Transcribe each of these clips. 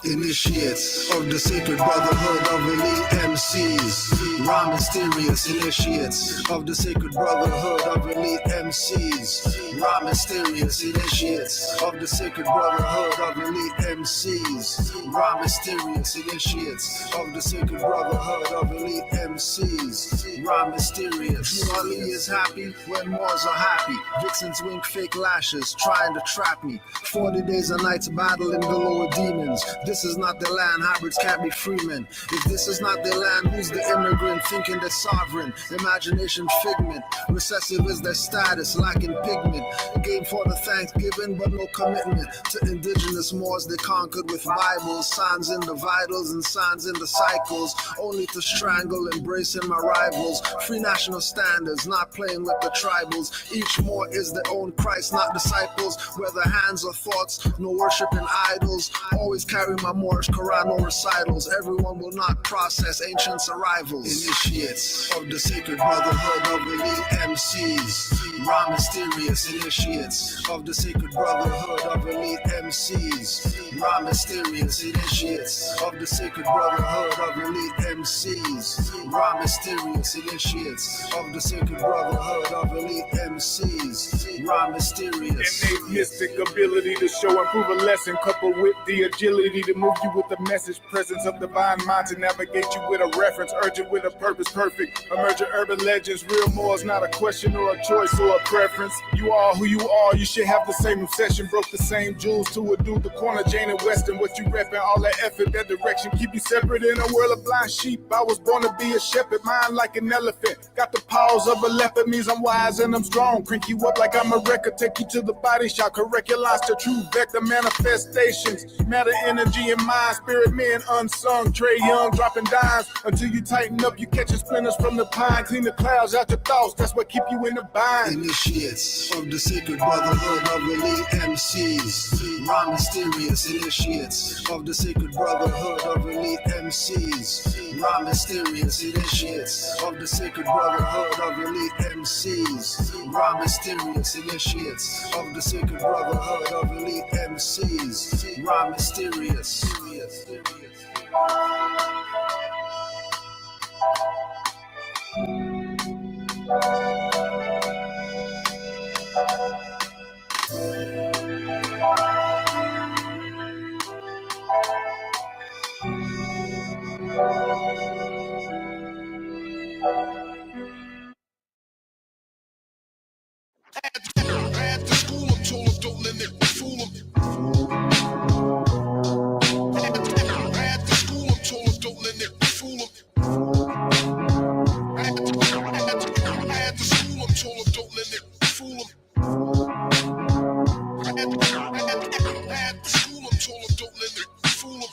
Initiates of the sacred brotherhood of elite MCs. Raw mysterious initiates of the sacred brotherhood of elite MCs. Raw mysterious initiates of the sacred brotherhood of elite MCs. Raw mysterious initiates of the sacred brotherhood of elite MCs. Raw mysterious. Ali is happy when Moors are happy. Vixens wink fake lashes trying to trap me. 40 days and nights battling the lower demons. This is not the land, hybrids can't be freemen. If this is not their land, who's the immigrant thinking they're sovereign? Imagination figment, recessive is their status, lacking pigment. A game for the Thanksgiving, but no commitment to indigenous Moors they conquered with Bibles, signs in the vitals and signs in the cycles, only to strangle, embracing my rivals. Free national standards, not playing with the tribals. Each Moor is their own Christ, not disciples. Whether hands or thoughts, no worshiping idols. Always carry my Moorish Quran, no recitals. Everyone will not process ancients' arrivals. Initiates of the sacred brotherhood of elite MCs. Raw mysterious initiates of the sacred brotherhood of elite MCs. Raw mysterious initiates of the sacred brotherhood of elite MCs. Raw mysterious initiates of the sacred brotherhood of elite MCs. Raw mysterious. Innate mystic ability to show and prove a lesson, coupled with the agility to move you with the message, presence of divine mind to navigate you with a reference, urgent with a purpose, perfect. Emergent urban legends, real Moors, not a question or a choice or a preference. You are who you are, you should have the same obsession. Broke the same jewels to a dude, the corner, Jane and Western. What you reppin', all that effort, that direction, keep you separate in a world of blind sheep. I was born to be a shepherd, mind like an elephant. Got the paws of a leopard, means I'm wise and I'm strong. Crank you up like I'm a record, take you to the body shop, correct your lines to true vector manifestations. Matter, energy, and mind, spirit men unsung. Trey Young dropping dimes until you tighten up, you catching splinters from the pine. Clean the clouds out your thoughts, that's what keep you in the bind. Initiates of the sacred brotherhood of elite MCs. Raw mysterious initiates of the sacred brotherhood of elite MCs. Raw mysterious initiates of the sacred brotherhood of elite MCs. Raw mysterious initiates of the sacred brotherhood of elite MCs. Raw mysterious. At the school, I'm told them don't let it fool them. At the school, I'm told them don't let it fool them. At the school, I'm told them don't let it fool them. At the school, I'm told them don't let it fool them.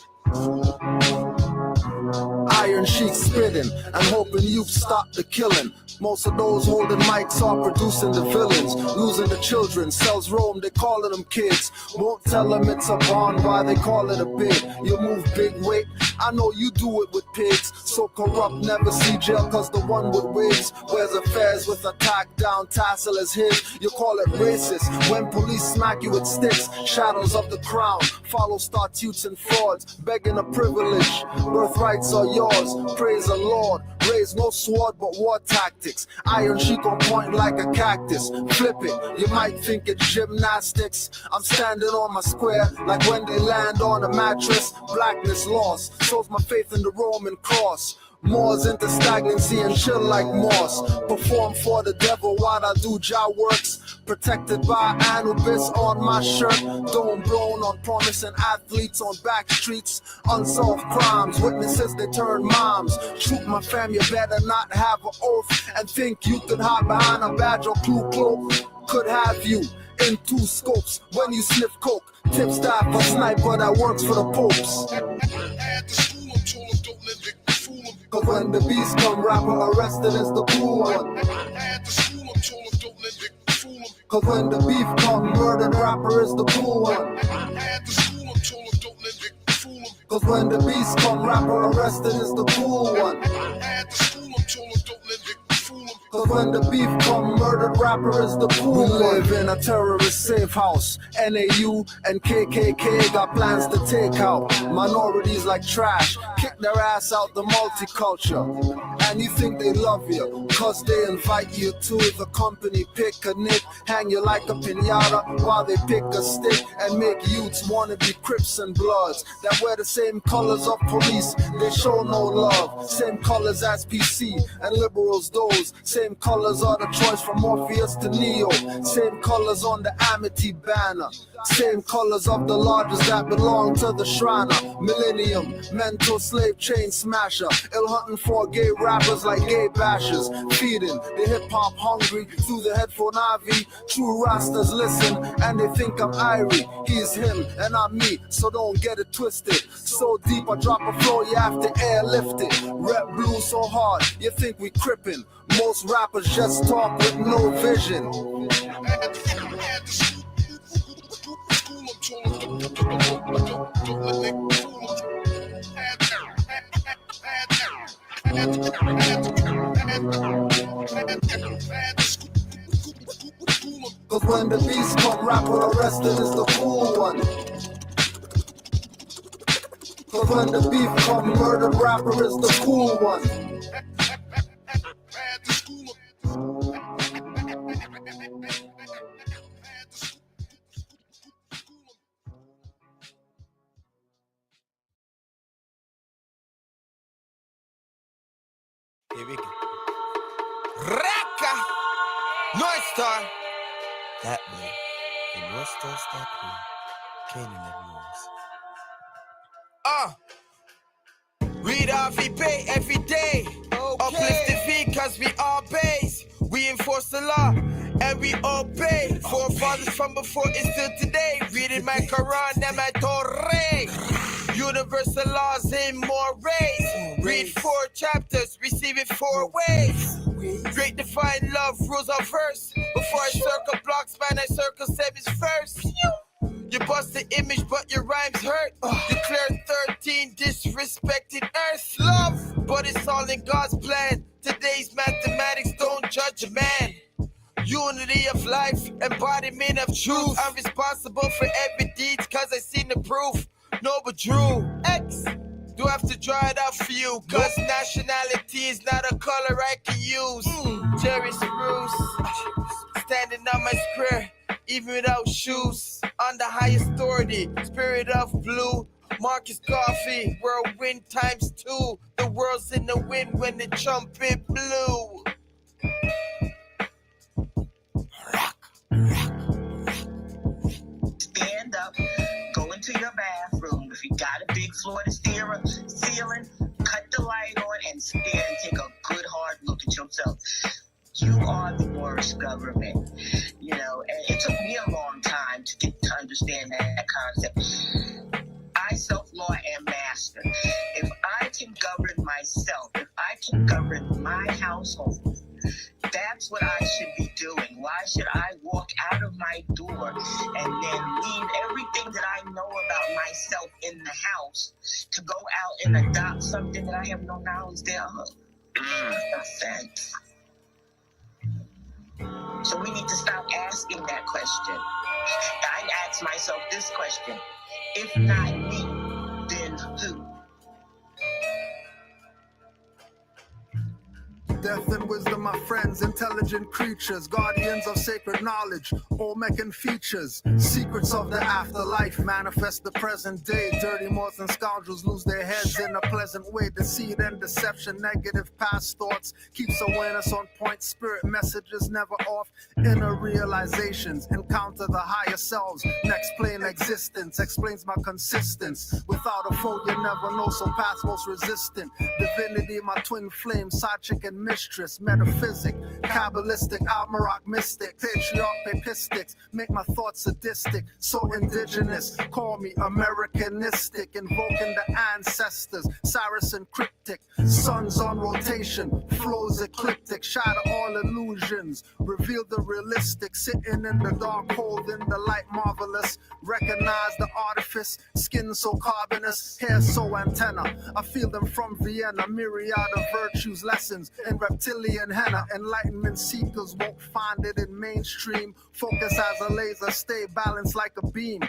Iron sheets spitting and hoping you've stopped the killing. Most of those holding mics are producing the villains, losing the children. Cells roam, they calling them kids. Won't tell them it's a bond, why they call it a bid. You move big weight, I know you do it with pigs. So corrupt, never see jail, cause the one with wigs wears affairs with a tack down tassel as his. You call it racist when police smack you with sticks. Shadows of the crown, follow statutes and frauds, begging a privilege. Birthrights are yours, praise the Lord. Raise no sword but war tactics. Iron sheik on point like a cactus. Flip it, you might think it's gymnastics. I'm standing on my square like when they land on a mattress. Blackness lost, so's my faith in the Roman cross. Moors into stagnancy and chill like moss. Perform for the devil while I do Jah works. Protected by Anubis on my shirt. Dome blown on promising athletes on back streets. Unsolved crimes, witnesses they turn moms. Shoot my fam, you better not have an oath. And think you could hide behind a badge or blue cloak. Could have you in two scopes when you sniff coke. Tip staff a sniper that works for the popes. At the school, I'm told them don't let it fool them. Cause when the beast come, rapper arrested is the cool one. At the school, I'm told them don't let it fool them. Cause when the beef come, murdered rapper is the cool one. At the school, I'm told them don't let it fool them. Cause when the beast come, rapper arrested is the cool one. At the school, I'm told them don't let it fool them. Cause when the beef come, murdered rapper is the pool. We live in a terrorist safe house. NAU and KKK got plans to take out minorities like trash, kick their ass out the multiculture. And you think they love you, cause they invite you to the company picnic, hang you like a piñata while they pick a stick, and make youths wanna be Crips and Bloods that wear the same colors of police. They show no love, same colors as PC and liberals those, same colors are the choice from Morpheus to Neo, same colors on the Amity banner, same colors of the lodges that belong to the Shriner. Millennium, mental slave chain smasher, ill hunting for gay rappers like gay bashers, feeding the hip-hop hungry through the headphone IV. True Rastas listen and they think I'm Irie. He's him and I'm me, so don't get it twisted. So deep I drop a flow, you have to airlift it. Rep blue so hard, you think we crippin'. Most rappers just talk with no vision. Cause when the beast come, rapper arrested is the cool one. Cause when the beef come, murdered rapper is the cool one. Here we go. Raka! North Star! That way. And North Star's that way. Canaanland moves. Read RVP every day. Okay. Uplifting cause we all base. We enforce the law and we obey. Forefathers from before is still today. Reading my Quran and my Torah. Universal laws in more ways. Read 4 chapters, receive it 4 ways. Great divine love rules our verse. Before I circle blocks, man, I circle sevens first. You bust the image, but your rhymes hurt. Declare 13 disrespected earth. Love, but it's all in God's plan. Today's mathematics don't judge a man. Unity of life, embodiment of truth. I'm responsible for every deed, cause I seen the proof. No, but Drew X, do I have to draw it out for you? Cause nationality is not a color I can use. Jerry Spruce, standing on my square, even without shoes. On the highest authority, spirit of blue. Marcus Garvey, whirlwind times 2. The world's in the wind when the trumpet blew. Stand up, go into your bathroom. If you got a big floor to ceiling, cut the light on and stand and take a good hard look at yourself. You are the worst government, you know, and it took me a long time to get to understand that concept. I self-law am master. If I can govern myself, if I can govern my household, that's what I should be doing. Why should I walk out of my door and then leave everything that I know about myself in the house to go out and adopt something that I have no knowledge thereof? No sense. So we need to stop asking that question. I ask myself this question: if not me, then who? Death and wisdom, my friends, intelligent creatures, guardians of sacred knowledge, Olmeccan features, secrets of the afterlife, manifest the present day. Dirty moths and scoundrels lose their heads in a pleasant way. Deceit and deception, negative past thoughts, keeps awareness on point. Spirit messages never off. Inner realizations, encounter the higher selves. Next plane existence explains my consistence. Without a foe, you never know, so path most resistant. Divinity, my twin flame, side chick and mistress. Metaphysic, Kabbalistic, Almaroc mystic, patriarch, papistics, make my thoughts sadistic. So indigenous, call me Americanistic, invoking the ancestors, Saracen cryptic, suns on rotation, flows ecliptic, shatter all illusions, reveal the realistic, sitting in the dark, holding the light marvelous, recognize the artifice, skin so carbonous, hair so antenna, I feel them from Vienna, myriad of virtues, lessons, in reptilian henna. Enlightenment seekers won't find it in mainstream. Focus as a laser, stay balanced like a beam.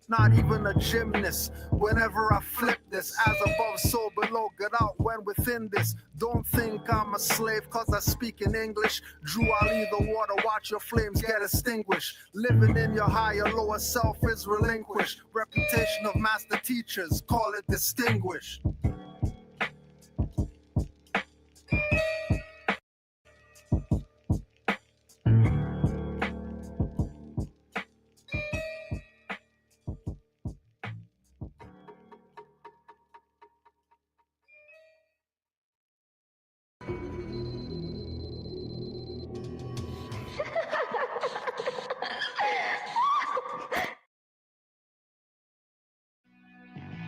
Not even a gymnast. Whenever I flip this, as above, so below, get out when within this. Don't think I'm a slave cause I speak in English. Drew, I'll leave the water, watch your flames get extinguished. Living in your higher, lower self is relinquished. Reputation of master teachers, call it distinguished.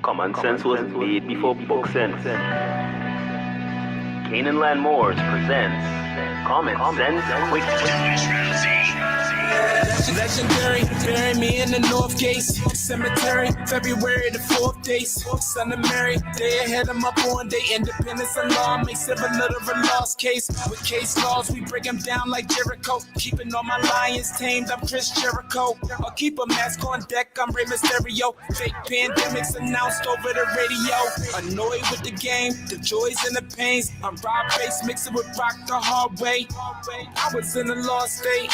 Common sense was made before book sense. Canaanland Moors presents Common Sense Quick. Legendary, bury me in the North Gates Cemetery, February the 4th days. Son of Mary, day ahead of my born day. Independence and law makes civil little a lost case. With case laws, we break them down like Jericho. Keeping all my lions tamed, I'm Chris Jericho. I'll keep a mask on deck, I'm Rey Mysterio. Fake pandemics announced over the radio. Annoyed with the game, the joys and the pains. I'm Rob Bass, mixing with rock the hard way. I was in a lost state.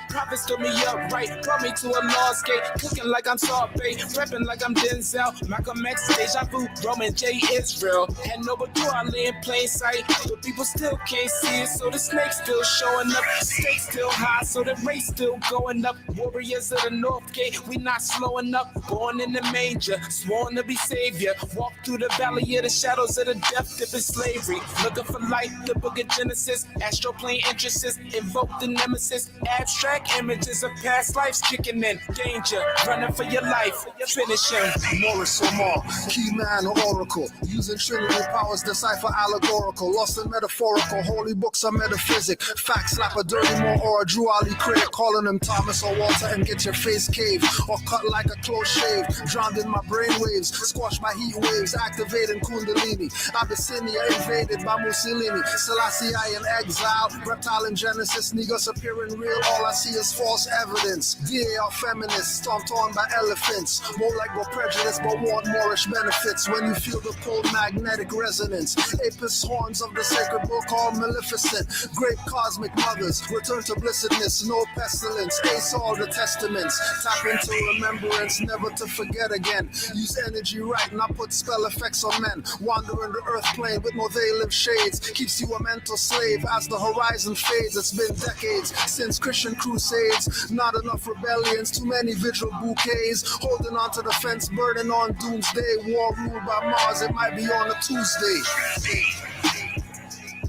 Prophets told me up right, brought me to a lost gate. Cooking like I'm Saute, repping like I'm Denzel. Malcolm X, Deja Vu, Roman J. Israel. Had no door, I lay in plain sight. But people still can't see it, so the snake's still showing up. Stakes still high, so the race still going up. Warriors of the North Gate, we not slowing up. Born in the manger, sworn to be savior. Walk through the valley of the shadows of the death dip in slavery. Looking for light, the book of Genesis. Astroplane entrances, invoke the nemesis. Abstract images of past lives kicking in. Danger, running for your life, finishing. Morris or Moor, key man or oracle. Using Trinity powers, decipher allegorical. Lost in metaphorical, holy books are metaphysic. Fact slap a dirty Moor or a Drew Ali Craig. Calling him Thomas or Walter and get your face caved. Or cut like a close shave. Drowned in my brain waves, squashed by heat waves. Activating Kundalini. Abyssinia invaded by Mussolini. Selassie I in exile. Reptile in Genesis, niggas appearing real. All I see is false evidence. DA are feminists, stomped on by elephants. More like no prejudice, but want Moorish benefits. When you feel the cold magnetic resonance. Apis horns of the sacred book called Maleficent. Great cosmic mothers, return to blessedness, no pestilence. Ace all the testaments. Tap into remembrance, never to forget again. Use energy right, not put spell effects on men. Wandering the earth plane with no they live shades. Keeps you a mental slave as the horizon fades. It's been decades since Christian crusades. Not enough rebellions, too many vigil bouquets. Holding on to the fence, burning on doomsday. War ruled by Mars, it might be on a Tuesday.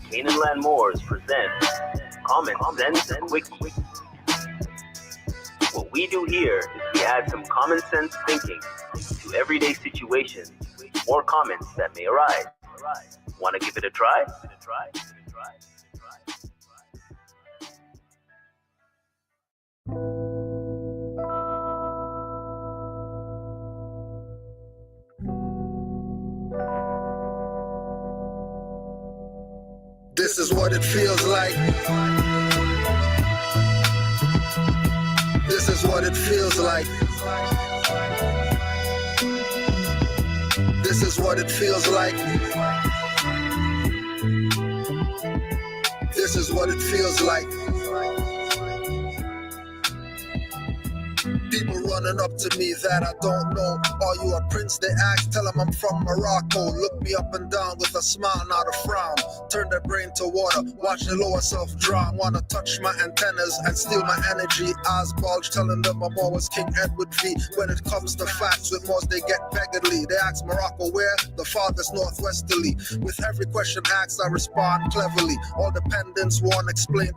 Canaanland Moors present Common Sense Quickie. What we do here is we add some common sense thinking to everyday situations or comments that may arise. Want to give it a try? This is what it feels like. This is what it feels like. This is what it feels like. This is what it feels like. People running up to me that I don't know. Are you a prince? They ask, tell them I'm from Morocco. Look me up and down with a smile, not a frown. Turn their brain to water, watch the lower self drown. Wanna touch my antennas and steal my energy. Eyes bulge, telling them I'm always King Edward V. When it comes to facts, with Moors they get beggarly. They ask Morocco where? The farthest northwesterly. With every question asked, I respond cleverly. All dependents won't explain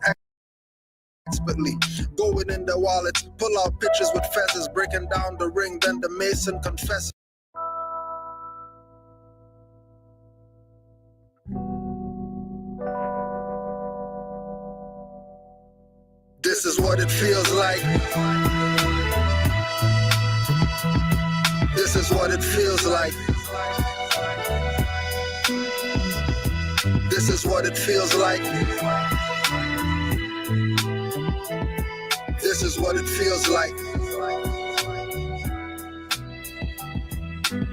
expertly. Going in the wallet, pull out pictures with feathers, breaking down the ring, then the mason confesses. This is what it feels like. This is what it feels like. This is what it feels like. This is what it feels like.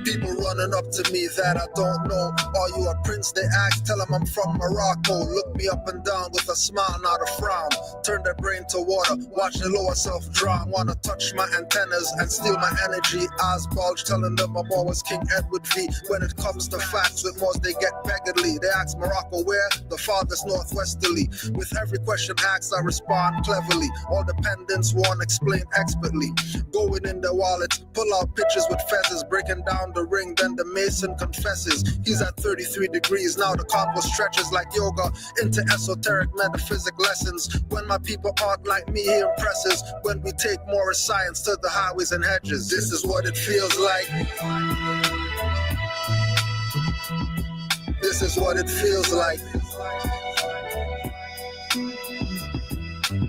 People running up to me that I don't know. Are you a prince? They ask, tell them I'm from Morocco. Look me up and down with a smile, not a frown. Turn their brain to water, watch the lower self drown. Wanna touch my antennas and steal my energy. Eyes bulge, telling them I'm always King Edward V. When it comes to facts, with most they get beggarly. They ask Morocco where? The farthest northwesterly. With every question asked, I respond cleverly. All dependents won't explain expertly. Going in their wallets, pull out pictures with feathers, breaking down the ring, then the mason confesses. He's at 33 degrees, now the convo stretches like yoga into esoteric metaphysic lessons. When my people aren't like me, he impresses. When we take more science to the highways and hedges. This is what it feels like. This is what it feels like.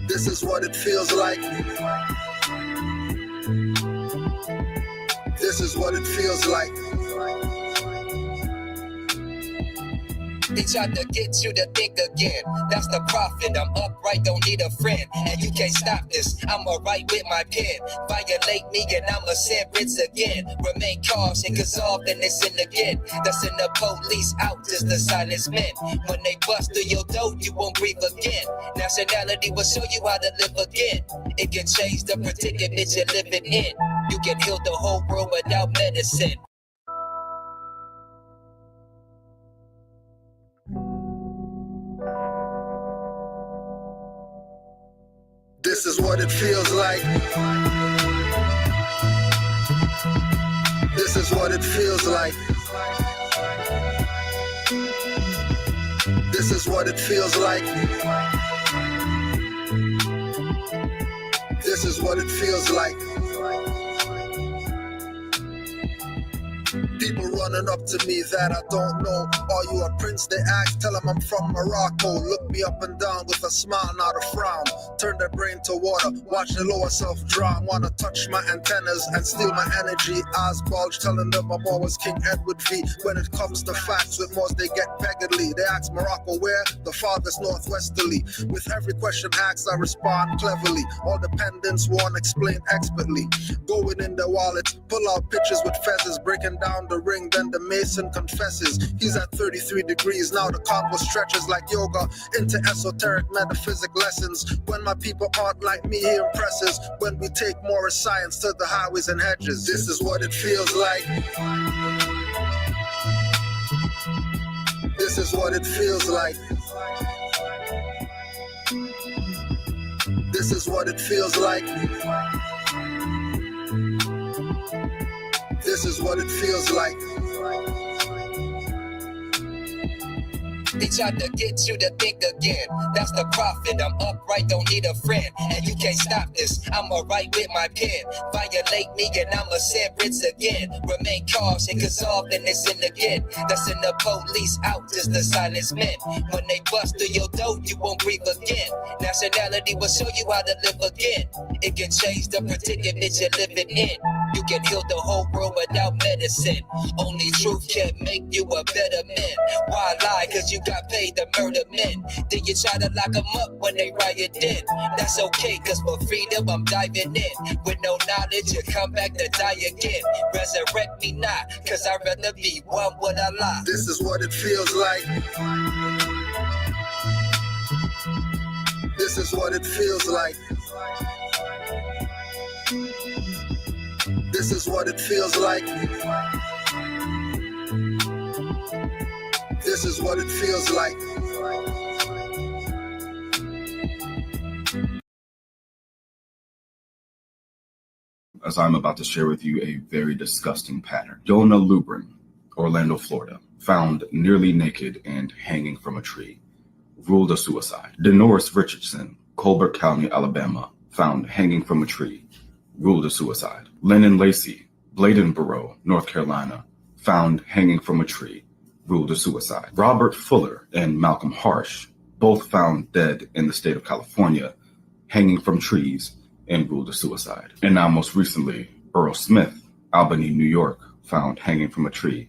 This is what it feels like. This is what it feels like. They tried to get you to think again. That's the prophet. I'm upright, don't need a friend. And you can't stop this. I'ma write with my pen. Violate me and I'ma sentence again. Remain cautious, cause often it's in again. That's in the police out, just the silence men. When they bust through your door, you won't breathe again. Nationality will show you how to live again. It can change the predicament you're living in. You can heal the whole world without medicine. This is what it feels like. This is what it feels like. This is what it feels like. This is what it feels like. People running up to me that I don't know. Are you a prince? They ask, tell them I'm from Morocco. Look me up and down with a smile, not a frown. Turn their brain to water, watch the lower self drown. Wanna touch my antennas and steal my energy. Eyes bulge, telling them I'm always King Edward V. When it comes to facts, with most they get beggarly. They ask Morocco where? The farthest northwesterly. With every question asked, I respond cleverly. All dependents won't explain expertly. Going in their wallets, pull out pictures with feathers, breaking down the ring, then the mason confesses. He's at 33 degrees, now the convo stretches like yoga into esoteric metaphysic lessons. When my people aren't like me, he impresses. When we take more science to the highways and hedges. This is what it feels like. This is what it feels like. This is what it feels like. This is what it feels like. They tried to get you to think again. That's the prophet. I'm upright, don't need a friend. And you can't stop this. I'ma write with my pen. Violate me and I'ma sentence again. Remain cautious, cause often it's in again. That's in the police out, just the silence men. When they bust through your door, you won't breathe again. Nationality will show you how to live again. It can change the predicament you're living in. You can heal the whole world without medicine. Only truth can make you a better man. Why lie? Cause you got paid to murder men. Then you try to lock them up when they riot in. That's okay, cause for freedom I'm diving in. With no knowledge, you come back to die again. Resurrect me not, cause I'd rather be one with Allah. This is what it feels like. This is what it feels like. This is what it feels like. This is what it feels like. As I'm about to share with you a very disgusting pattern. Jonah Lubrin, Orlando, Florida, found nearly naked and hanging from a tree, ruled a suicide. Denoris Richardson, Colbert County, Alabama, found hanging from a tree, ruled a suicide. Lennon Lacey, Bladenboro, North Carolina, found hanging from a tree, ruled a suicide. Robert Fuller and Malcolm Harsh, both found dead in the state of California, hanging from trees, and ruled a suicide. And now most recently, Earl Smith, Albany, New York, found hanging from a tree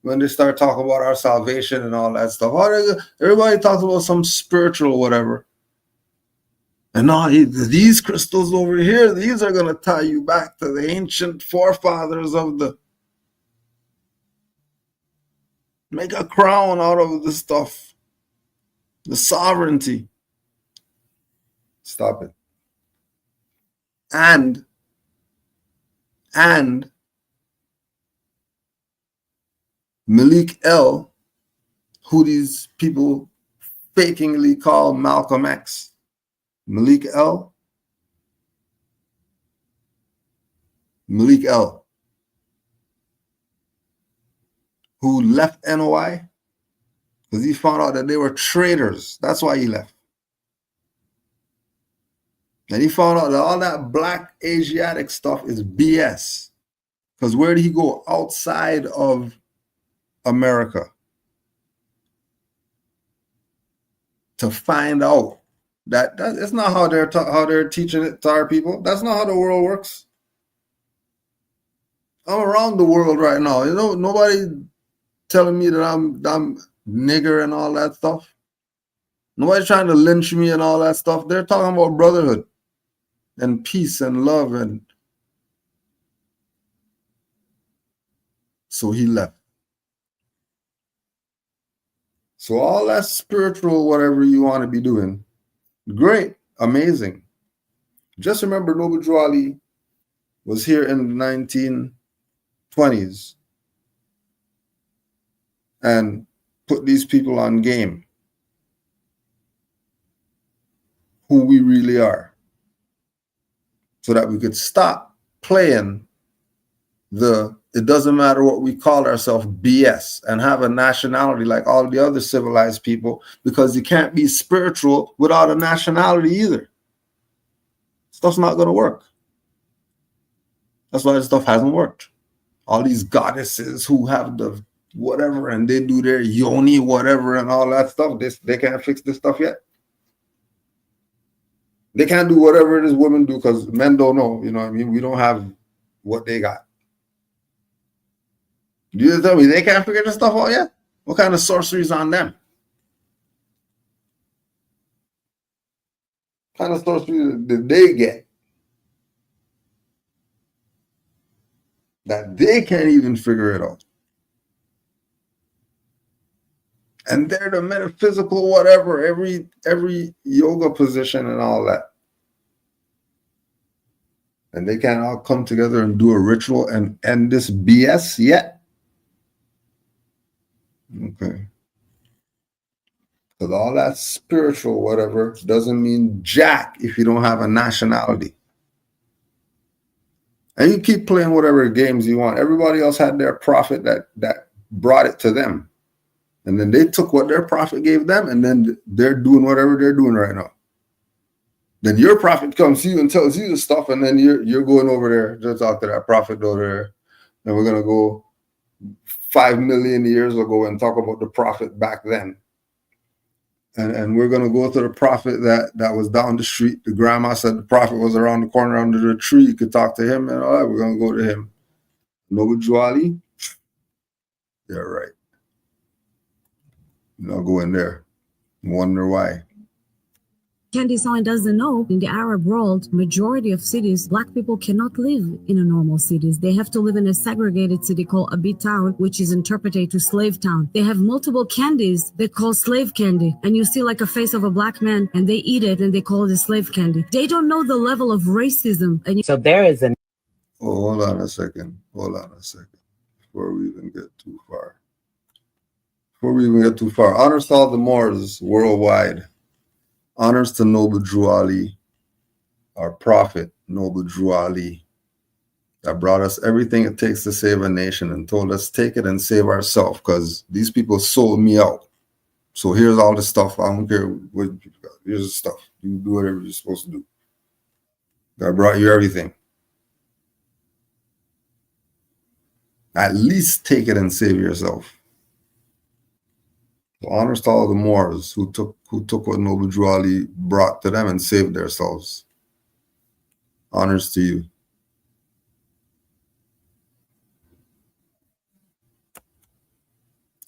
when they start talking about our salvation and all that stuff. Everybody talks about some spiritual whatever. And all these crystals over here, these are going to tie you back to the ancient forefathers of the... Make a crown out of the stuff. The sovereignty. Stop it. And Malik L, who these people fakingly call Malcolm X. Malik L, who left NOI because he found out that they were traitors. That's why he left. And he found out that all that black Asiatic stuff is BS. Because where did he go? Outside of America. To find out that that's not how they're teaching it to our people. That's not how the world works. I'm around the world right now. You know, nobody telling me that I'm nigger and all that stuff. Nobody's trying to lynch me and all that stuff. They're talking about brotherhood and peace and love. And so he left. So all that spiritual, whatever you want to be doing, great, amazing. Just remember Noble Drew Ali was here in the 1920s and put these people on game. Who we really are. So that we could stop playing it doesn't matter what we call ourselves BS and have a nationality like all the other civilized people, because you can't be spiritual without a nationality either. Stuff's not going to work. That's why this stuff hasn't worked. All these goddesses who have the whatever and they do their yoni whatever and all that stuff, they can't fix this stuff yet. They can't do whatever it is women do because men don't know. You know what I mean? We don't have what they got. Do you tell me they can't figure this stuff out yet? What kind of sorcery is on them? What kind of sorcery did they get that they can't even figure it out? And they're the metaphysical whatever, every yoga position and all that. And they can't all come together and do a ritual and end this BS yet? Okay. Because all that spiritual whatever doesn't mean jack if you don't have a nationality. And you keep playing whatever games you want. Everybody else had their prophet that brought it to them. And then they took what their prophet gave them, and then they're doing whatever they're doing right now. Then your prophet comes to you and tells you the stuff, and then you're going over there to talk to that prophet over there. And we're going to go 5 million years ago and talk about the prophet back then. And we're going to go to the prophet that was down the street. The grandma said the prophet was around the corner under the tree. You could talk to him, and all right, we're going to go to him. Noble Drew Ali? Yeah, right. I'll go in there and wonder why. Candy Sign doesn't know, in the Arab world, majority of cities, black people cannot live in a normal cities. They have to live in a segregated city called Abid Town, which is interpreted to slave town. They have multiple candies they call slave candy. And you see like a face of a black man and they eat it and they call it a slave candy. They don't know the level of racism. And so there is an... Oh, hold on a second. Before we even get too far. Honors to all the Moors worldwide. Honors to Noble Drew Ali, our prophet, Noble Drew Ali, that brought us everything it takes to save a nation and told us take it and save ourselves, because these people sold me out. So here's all the stuff. I don't care what you got. Here's the stuff. You do whatever you're supposed to do. I brought you everything. At least take it and save yourself. So honors to all the Moors who took what Noble Drew Ali brought to them and saved themselves. Honors to you.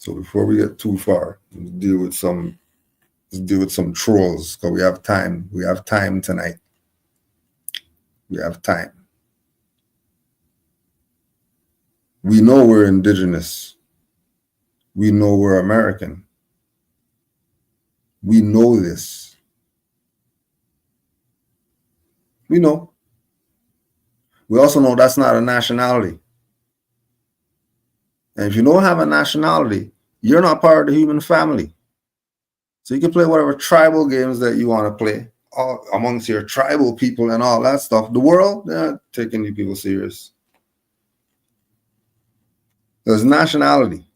So before we get too far, let's deal with some trolls, because we have time. We have time tonight. We have time. We know we're indigenous. We know we're American. We know this. We know. We also know that's not a nationality. And if you don't have a nationality, you're not part of the human family. So you can play whatever tribal games that you want to play amongst your tribal people and all that stuff. The world, they're not taking you people serious. There's nationality.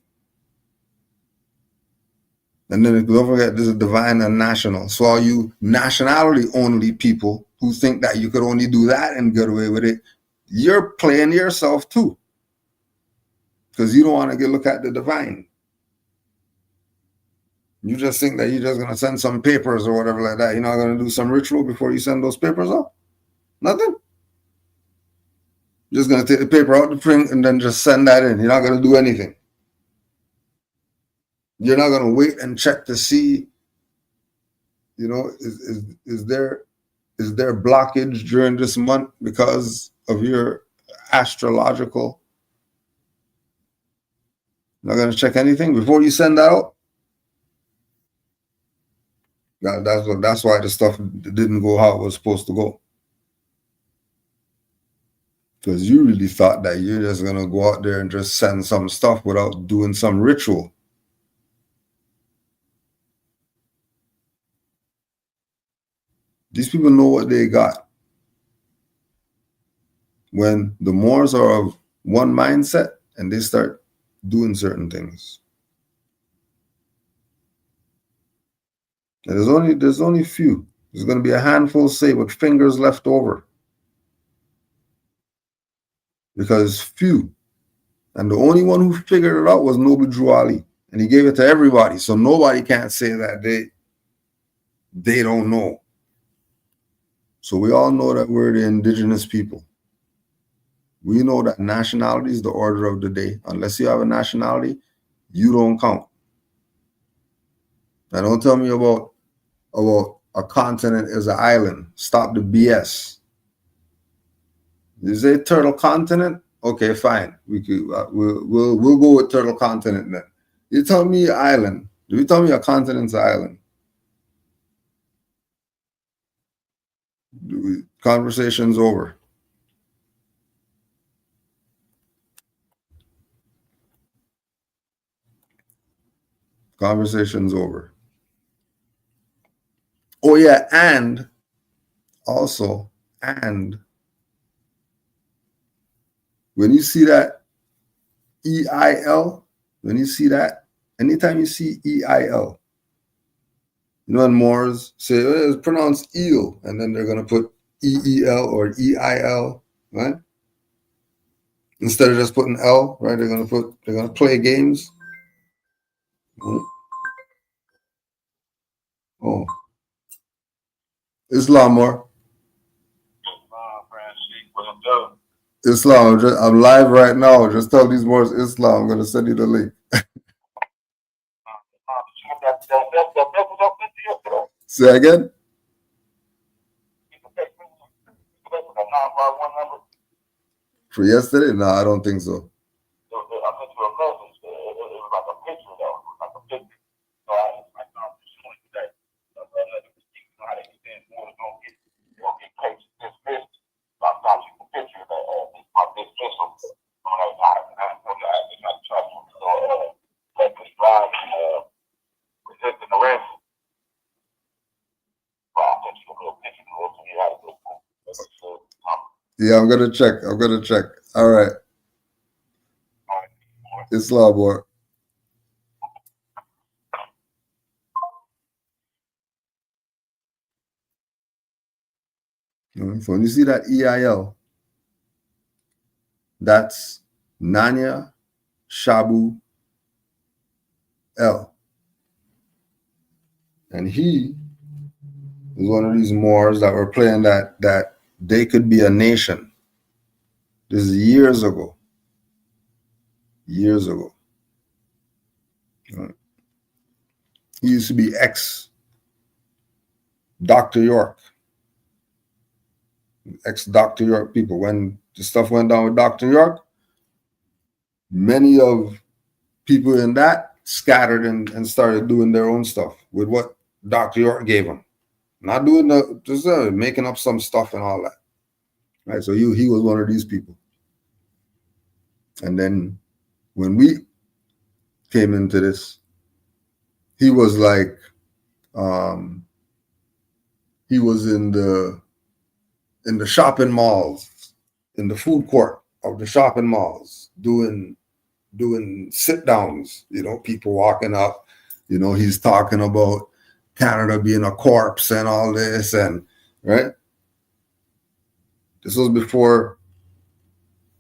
And then don't forget, this is divine and national. So all you nationality only people who think that you could only do that and get away with it, you're playing yourself too. Because you don't want to look at the divine. You just think that you're just going to send some papers or whatever like that. You're not going to do some ritual before you send those papers off? Nothing. You're just going to take the paper out the print and then just send that in. You're not going to do anything. You're not going to wait and check to see, you know, is there blockage during this month because of your astrological? Not going to check anything before you send that out? That's why the stuff didn't go how it was supposed to go. Because you really thought that you're just going to go out there and just send some stuff without doing some ritual. These people know what they got. When the Moors are of one mindset and they start doing certain things. And there's only few. There's going to be a handful, say, with fingers left over. Because few. And the only one who figured it out was Noble Drew Ali. And he gave it to everybody. So nobody can't say that they don't know. So we all know that we're the indigenous people. We know that nationality is the order of the day. Unless you have a nationality, you don't count. Now don't tell me about a continent is an island. Stop the BS. You say turtle continent? Okay, fine. We'll go with turtle continent then. You tell me island. You tell me a continent's an island. Conversation's over. Conversation's over. Oh yeah, and also, and when you see that EIL, when you see that, anytime you see EIL, you know, when Moors say it's pronounced eel, and then they're going to put EEL or EIL, right? Instead of just putting L, right? They're going to play games. Oh, Islam more. Islam, I'm live right now. Just tell these Moors Islam. I'm going to send you the link. Say again? For yesterday? No, I don't think so. Yeah, I'm gonna check. All right. Islam boy. So when you see that EIL, that's Nanya Shabu L. And he is one of these Moors that were playing that they could be a nation. This is years ago. Years ago. Right. He used to be ex-Dr. York. Ex-Dr. York people. When the stuff went down with Dr. York, many of people in that scattered and started doing their own stuff with what Dr. York gave them. Not doing just making up some stuff and all that. Right. So he was one of these people. And then when we came into this, he was like, he was in the shopping malls, in the food court of the shopping malls, doing sit downs, people walking up, he's talking about Canada being a corpse and all this, and right. This was before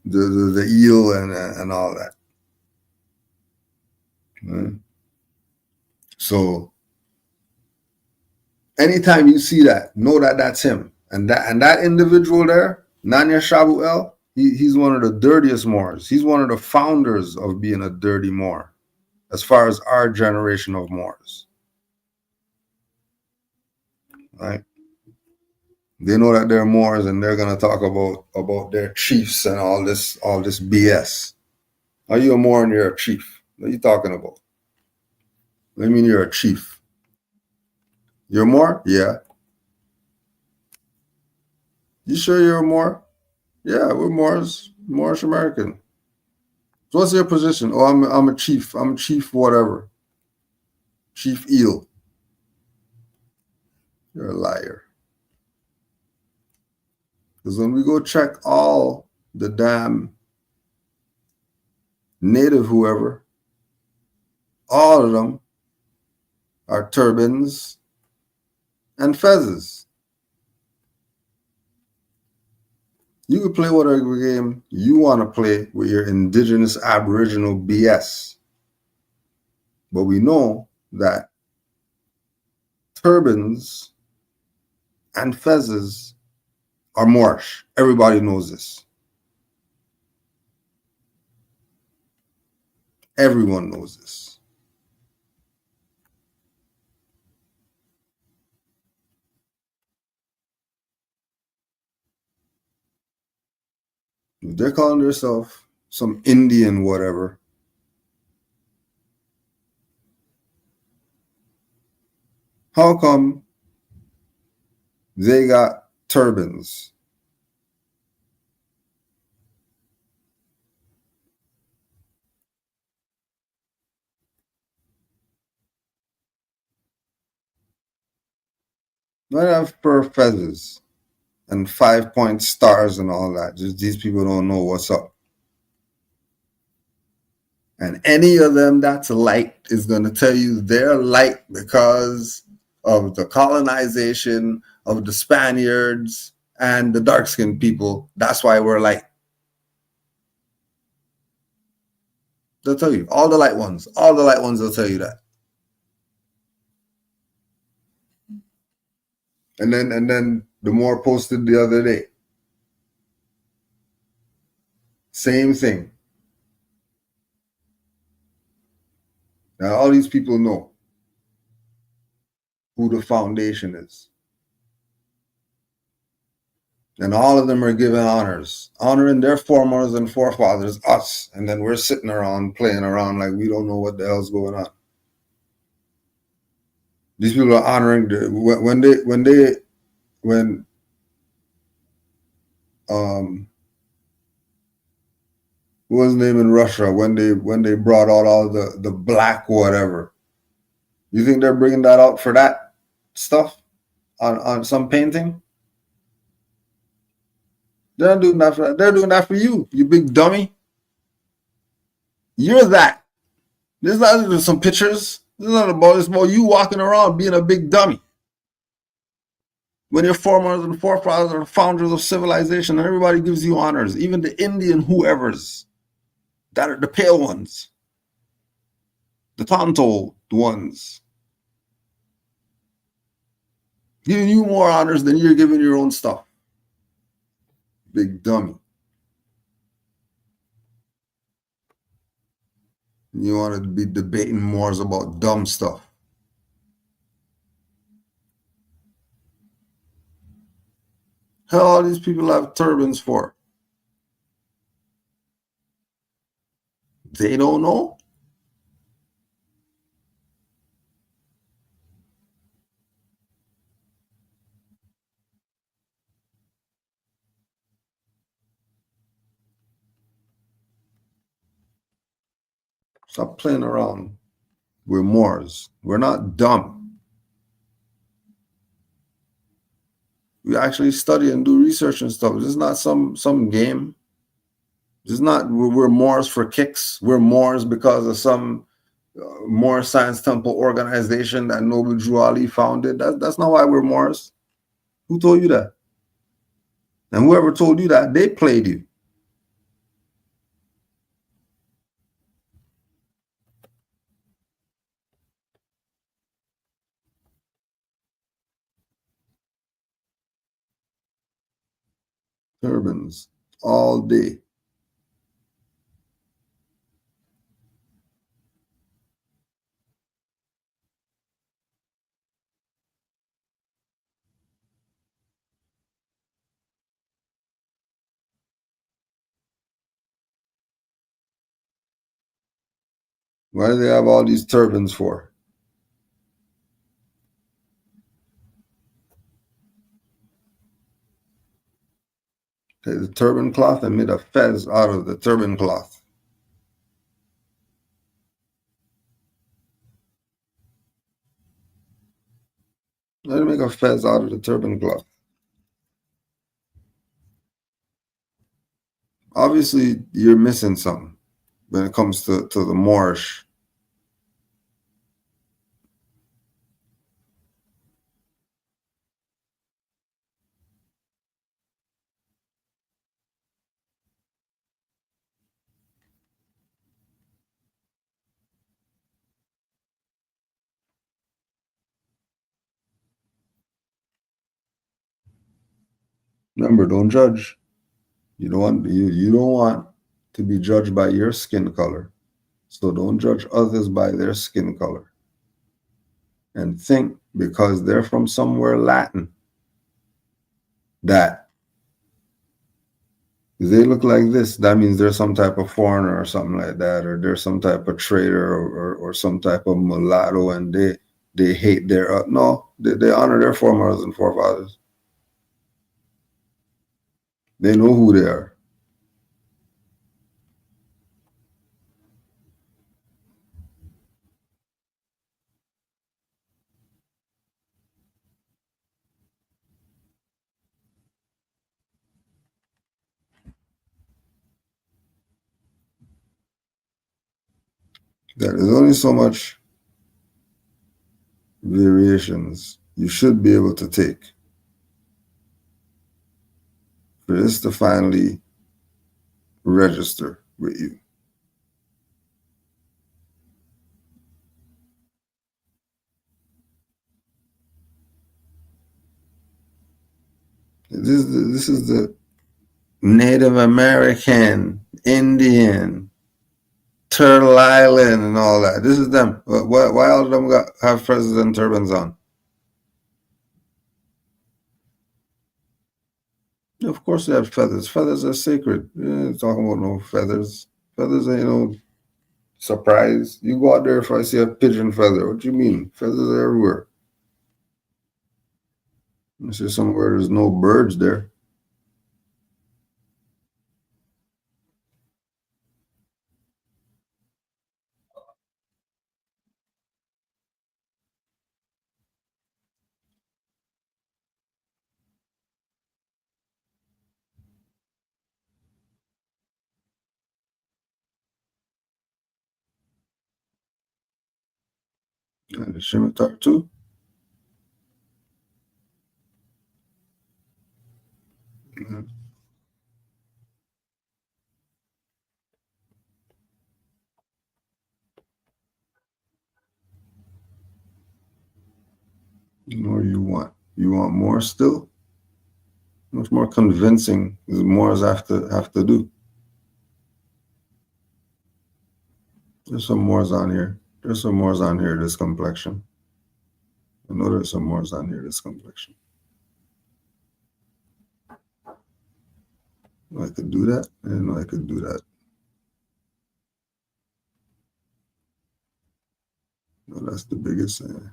the eel and all that. Right? So anytime you see that, know that that's him, and that individual there, Nanya Shabuel, he's one of the dirtiest Moors. He's one of the founders of being a dirty Moor, as far as our generation of Moors. Right? They know that they're Moors, and they're gonna talk about their chiefs and all this BS. Are you a Moor and you're a chief? What are you talking about? What do you mean you're a chief? You're a Moor? Yeah. You sure you're a Moor? Yeah, we're Moors, Moorish American. So what's your position? Oh, I'm a chief. I'm a chief whatever. Chief eel. You're a liar. Because when we go check all the damn native whoever, all of them are turbans and fezzes. You can play whatever game you want to play with your indigenous aboriginal BS. But we know that turbans and fezzes are Moorish. Everybody knows this. Everyone knows this. If they're calling themselves some Indian whatever, how come they got turbans? They have fur feathers and 5-point stars and all that. Just these people don't know what's up. And any of them that's light is going to tell you they're light because of the colonization of the Spaniards and the dark-skinned people. That's why we're light. They'll tell you. All the light ones will tell you that. And then the Moor posted the other day. Same thing. Now all these people know who the foundation is. And all of them are given honors, honoring their foremothers and forefathers, us. And then we're sitting around playing around like we don't know what the hell's going on. These people are honoring when what was his name in Russia when they brought out all the black whatever. You think they're bringing that out for that stuff on some painting? They're not doing that for that. They're doing that for you, you big dummy. You're that. This is not some pictures. This is not about this. About you walking around being a big dummy. When your foremothers and forefathers are the founders of civilization, and everybody gives you honors, even the Indian whoever's, that are the pale ones, the Tonto ones, giving you more honors than you're giving your own stuff. Big dummy. You want to be debating Moors about dumb stuff. Hell, all these people have turbans for? They don't know? Stop playing around. We're Moors. We're not dumb. We actually study and do research and stuff. This is not some game. This is not we're Moors for kicks. We're Moors because of some Moor Science Temple organization that Noble Drew Ali founded. That's not why we're Moors. Who told you that? And whoever told you that, they played you. Turbans all day. Why do they have all these turbans for? Take the turban cloth and made a fez out of the turban cloth. How do you make a fez out of the turban cloth? Obviously, you're missing something when it comes to the Moorish. Remember, don't judge. You don't want to be judged by your skin color. So don't judge others by their skin color. And think because they're from somewhere Latin that if they look like this, that means they're some type of foreigner or something like that, or they're some type of traitor or some type of mulatto, and they hate their no, they honor their foremothers and forefathers. They know who they are. There is only so much variations you should be able to take for this to finally register with you. This is the Native American, Indian, Turtle Island, and all that. This is them. Why all of them have president turbans on? Of course they have feathers. Feathers are sacred. Talking about no feathers. Feathers ain't no surprise. You go out there if I see a pigeon feather. What do you mean? Feathers are everywhere. I see somewhere there's no birds there. And the scimitar too. What do you want? You want more still? Much more convincing is Moors have to do. There's some Moors on here. There's some Moors on here this complexion. I know there's some Moors on here this complexion. I could do that. I didn't know I could do that. No, that's the biggest. That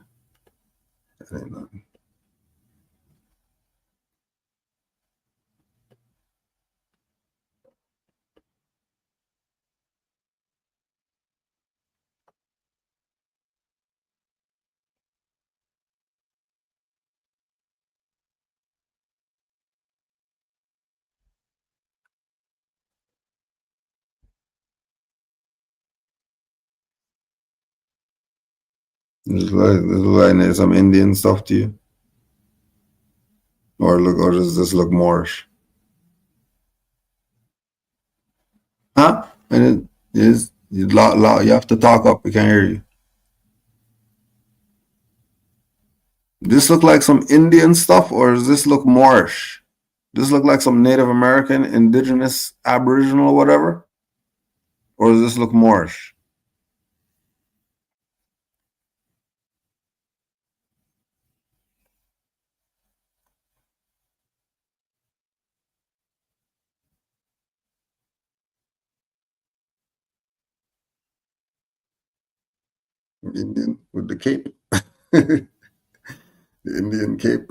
ain't nothing. This is like some Indian stuff to you, or does this look Moorish? Huh? And it is you have to talk up. We can't hear you. This look like some Indian stuff, or does this look Moorish? Does this look like some Native American, Indigenous, Aboriginal, whatever? Or does this look Moorish? Indian with the cape. The Indian cape.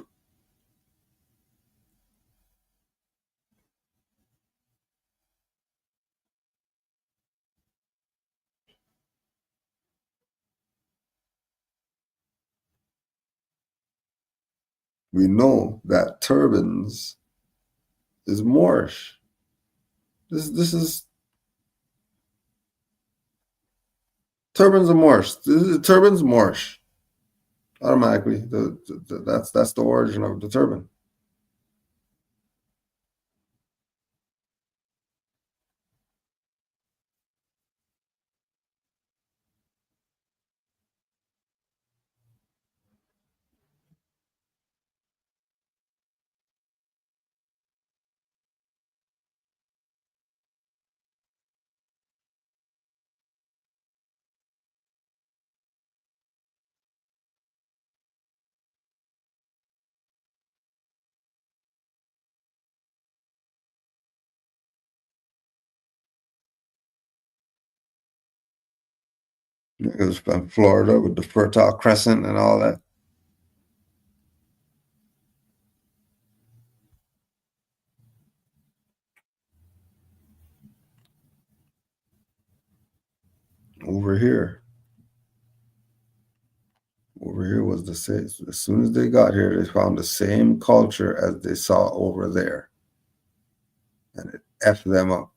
We know that turbans is Moorish. This is turbans are Moorish. Turbans Moorish. Automatically, that's the origin of the turban. It was from Florida with the Fertile Crescent and all that. Over here was the same. As soon as they got here, they found the same culture as they saw over there, and it effed them up.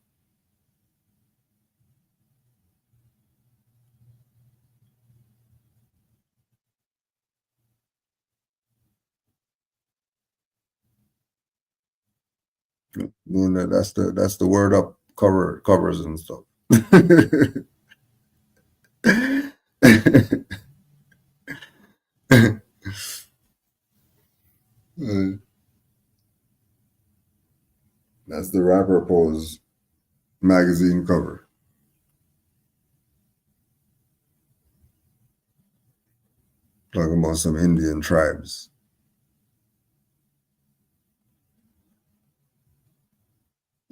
That's the word up covers and stuff. That's the Rapper Pose magazine cover. Talking about some Indian tribes.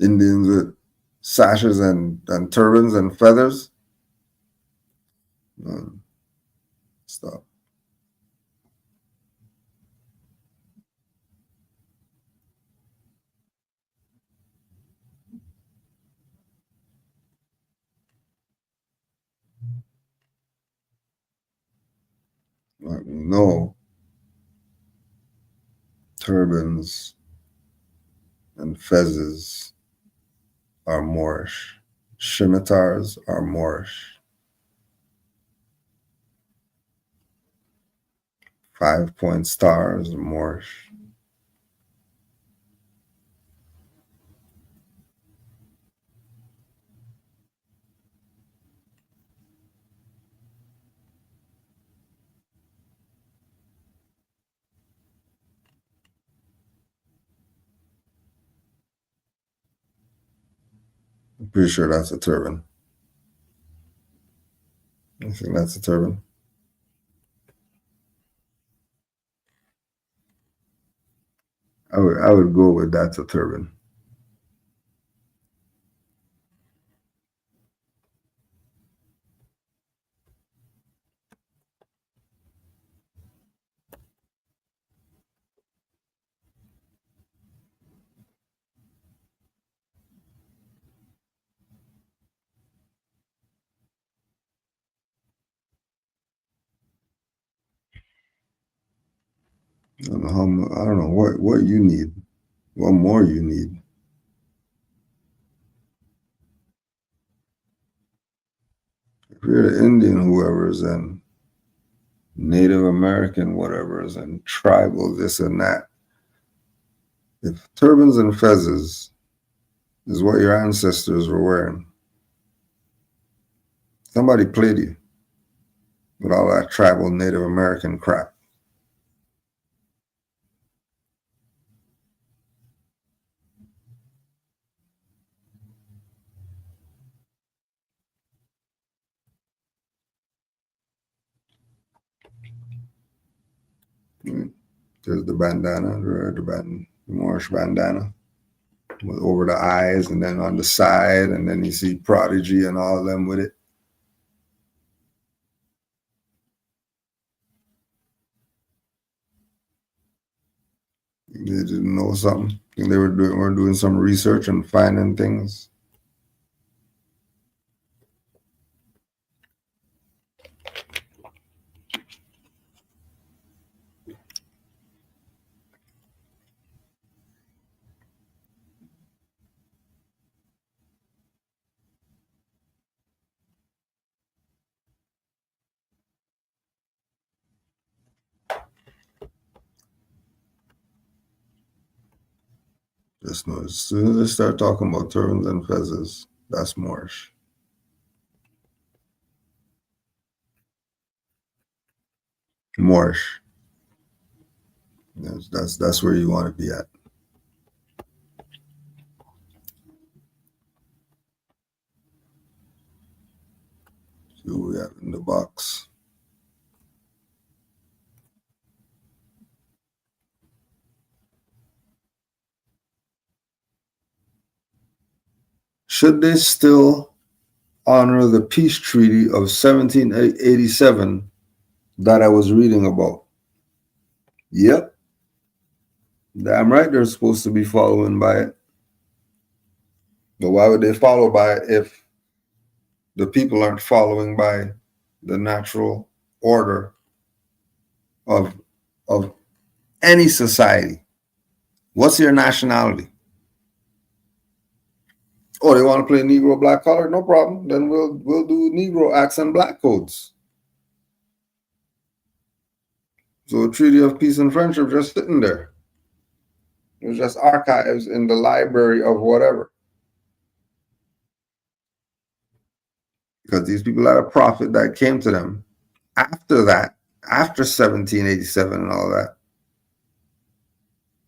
Indians with sashes and turbans and feathers. Stop. No. Turbans and fezzes are Moorish. Scimitars are Moorish. 5-point stars are Moorish. I'm pretty sure that's a turban. I think that's a turban. I would go with that's a turban. I don't know how much, I don't know what you need, what more you need. If you're the Indian whoever's and Native American whatever's and tribal this and that, if turbans and fezzes is what your ancestors were wearing, somebody played you with all that tribal Native American crap. There's the bandana, the Moorish bandana with over the eyes and then on the side, and then you see Prodigy and all of them with it. They didn't know something. They were doing some research and finding things. Just know as soon as they start talking about turbans and fezzes, that's Moorish. Moorish. That's where you want to be at. See what we have in the box. Should they still honor the peace treaty of 1787 that I was reading about? Yep. Damn right they're supposed to be following by it. But why would they follow by it if the people aren't following by the natural order of any society? What's your nationality? Oh, they want to play Negro black color? No problem. Then we'll do Negro acts and black codes. So a treaty of peace and friendship just sitting there. It was just archives in the library of whatever. Because these people had a prophet that came to them after that, after 1787 and all that.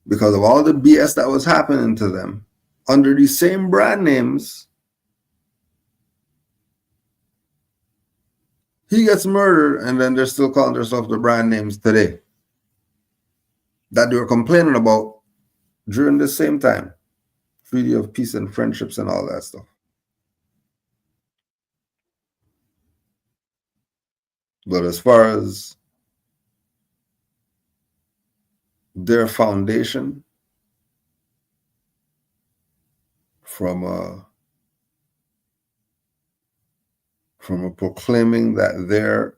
Because of all the BS that was happening to them under these same brand names, he gets murdered and then they're still calling themselves the brand names today that they were complaining about during the same time. Treaty of peace and friendships and all that stuff. But as far as their foundation from a proclaiming that they're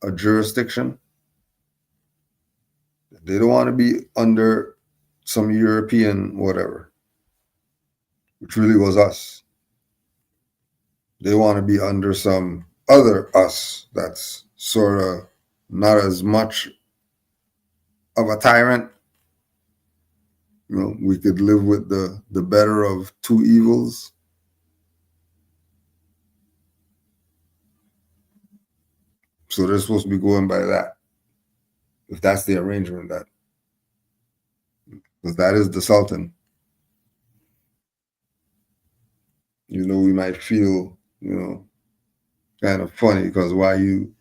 a jurisdiction, they don't want to be under some European whatever, which really was us. They want to be under some other us that's sort of not as much of a tyrant. You know, we could live with the better of two evils. So they're supposed to be going by that, if that's the arrangement, that because that is the Sultan. You know, we might feel, you know, kind of funny because why you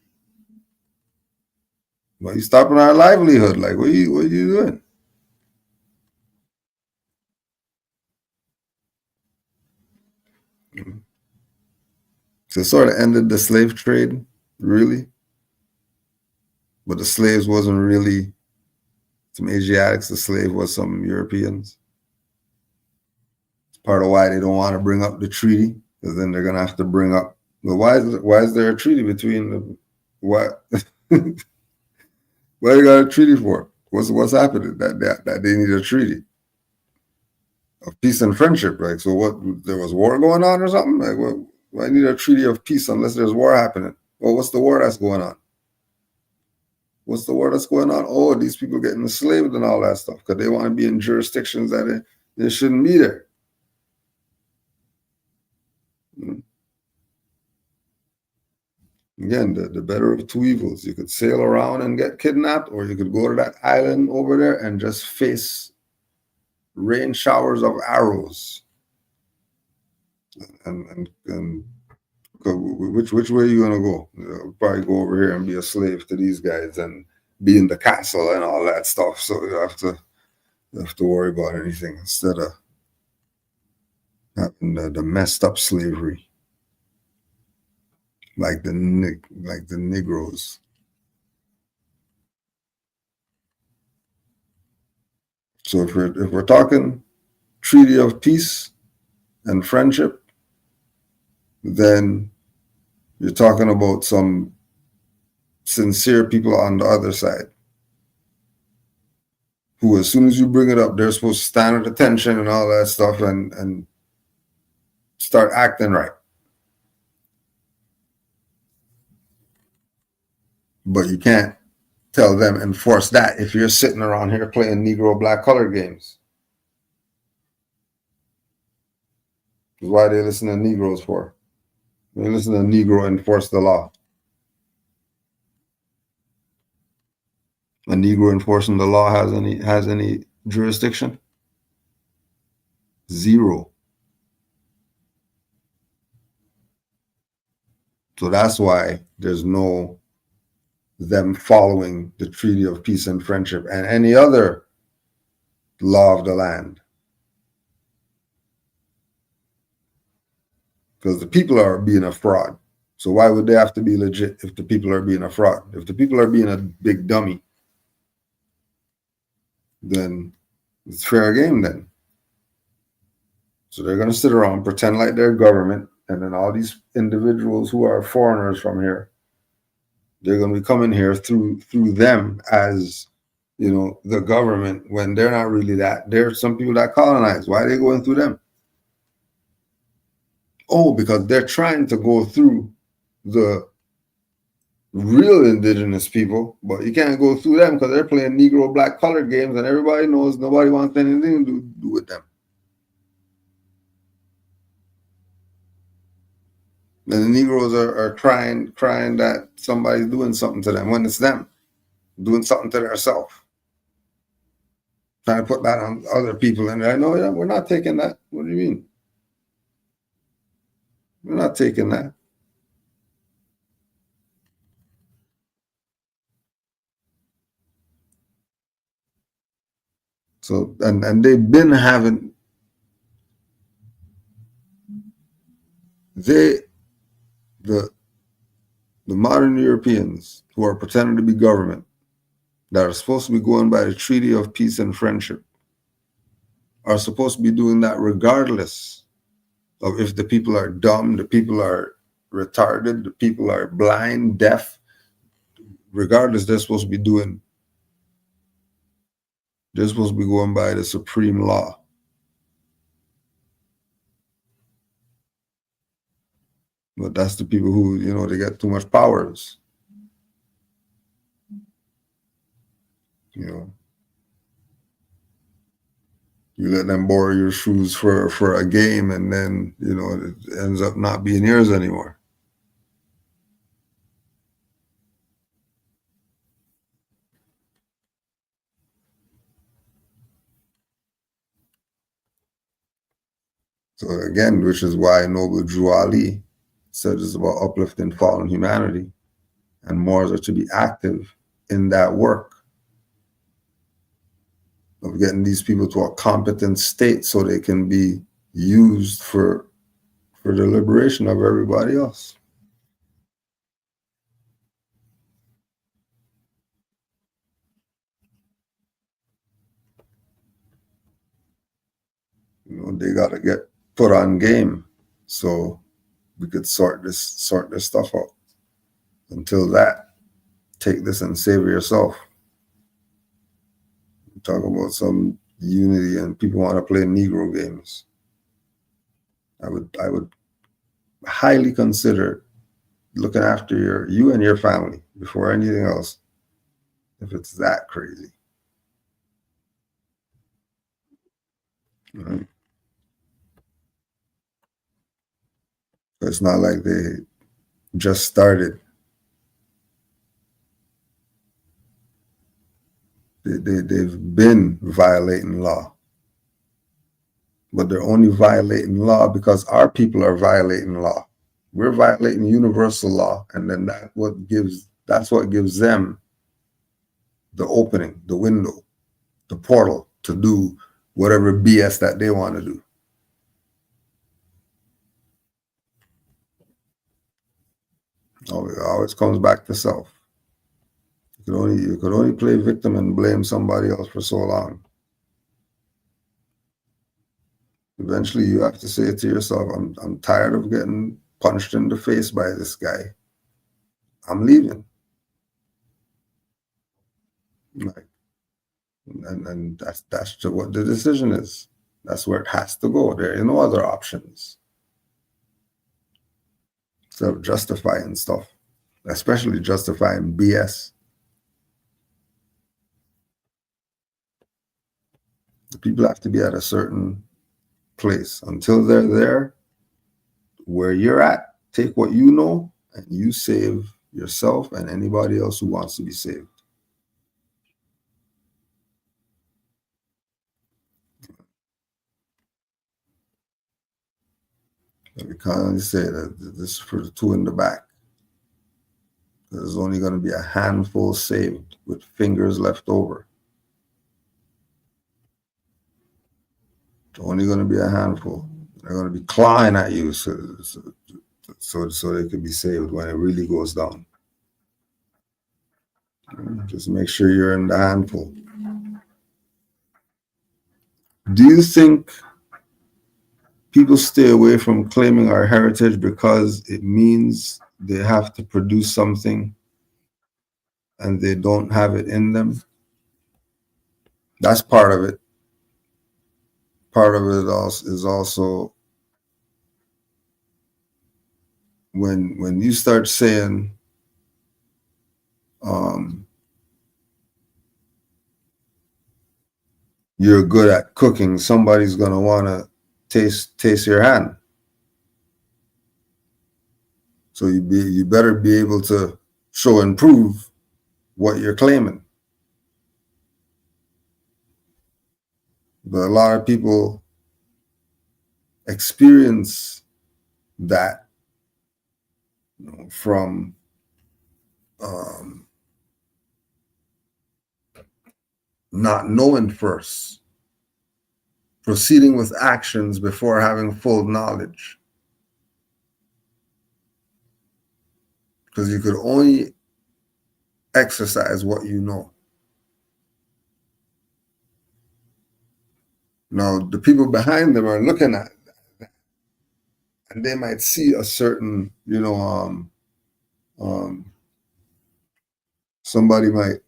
stopping our livelihood? Like, what are you doing? So it sort of ended the slave trade, really. But the slaves wasn't really some Asiatics. The slave was some Europeans. It's part of why they don't want to bring up the treaty, because then they're gonna have to bring up. Well, why is there a treaty between the what? What you got a treaty for? What's happening? That they need a treaty of peace and friendship, right? So what? There was war going on or something? Like, what? Why need a treaty of peace unless there's war happening? Well, what's the war that's going on? What's the war that's going on? Oh, these people getting enslaved and all that stuff because they want to be in jurisdictions that they shouldn't be there. Again, the better of two evils. You could sail around and get kidnapped, or you could go to that island over there and just face rain showers of arrows. And which way are you gonna go? Probably go over here and be a slave to these guys and be in the castle and all that stuff. So you have to worry about anything instead of having the messed up slavery, like the Negroes. So if we're talking treaty of peace and friendship, then you're talking about some sincere people on the other side who, as soon as you bring it up, they're supposed to stand at attention and all that stuff and start acting right. But you can't tell them enforce that if you're sitting around here playing Negro black color games. Why they listen to Negroes for? They listen to Negro enforce the law. A Negro enforcing the law has any jurisdiction? Zero. So that's why there's no them following the Treaty of Peace and Friendship and any other law of the land. Because the people are being a fraud. So why would they have to be legit if the people are being a fraud? If the people are being a big dummy, then it's fair game then. So they're going to sit around, pretend like they're government, and then all these individuals who are foreigners from here, they're going to be coming here through them as, the government, when they're not really that. There's some people that colonize. Why are they going through them? Oh, because they're trying to go through the real indigenous people, but you can't go through them because they're playing Negro black color games, and everybody knows nobody wants anything to do with them. And the Negroes are crying that somebody's doing something to them when it's them doing something to themselves. Trying to put that on other people. And I know, we're not taking that. What do you mean? We're not taking that. So, and they've been having, the modern Europeans who are pretending to be government, that are supposed to be going by the Treaty of Peace and Friendship, are supposed to be doing that regardless of if the people are dumb, the people are retarded, the people are blind, deaf. Regardless, they're supposed to be going by the supreme law. But that's the people who, they get too much powers. You let them borrow your shoes for a game, and then, it ends up not being yours anymore. So again, which is why Noble Drew Ali said it's about uplifting fallen humanity, and Moors are to be active in that work of getting these people to a competent state so they can be used for the liberation of everybody else. You know, they got to get put on game so we could sort this stuff out. Until that, take this and save yourself. Talk about some unity and people want to play Negro games. I would highly consider looking after you and your family before anything else, if it's that crazy. Right? It's not like they just started. They've been violating law, but they're only violating law because our people are violating law. We're violating universal law, and then that's what gives them the opening, the window, the portal to do whatever BS that they want to do. It always comes back to self. You could only play victim and blame somebody else for so long. Eventually, you have to say to yourself, I'm tired of getting punched in the face by this guy. I'm leaving. Like, and that's what the decision is. That's where it has to go. There are no other options. Instead of justifying stuff, especially justifying BS. The people have to be at a certain place. Until they're there, where you're at, take what you know and you save yourself and anybody else who wants to be saved. We can't only say that this is for the two in the back. There's only going to be a handful saved with fingers left over. It's only going to be a handful. They're going to be clawing at you so they can be saved when it really goes down. Just make sure you're in the handful. Do you think people stay away from claiming our heritage because it means they have to produce something and they don't have it in them? That's part of it. Part of it is also when you start saying you're good at cooking, somebody's gonna want to taste your hand. So you better be able to show and prove what you're claiming. But a lot of people experience that, you know, from not knowing first, proceeding with actions before having full knowledge. Because you could only exercise what you know. Now, the people behind them are looking at that, and they might see a certain, somebody might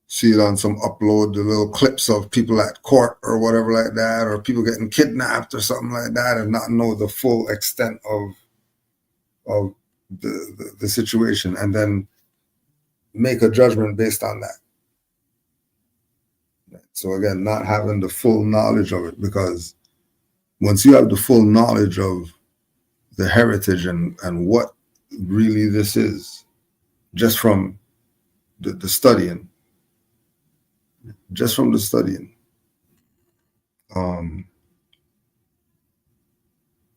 see it on some upload, the little clips of people at court or whatever like that, or people getting kidnapped or something like that, and not know the full extent of the situation, and then make a judgment based on that. So again, not having the full knowledge of it, because once you have the full knowledge of the heritage and what really this is, just from the studying,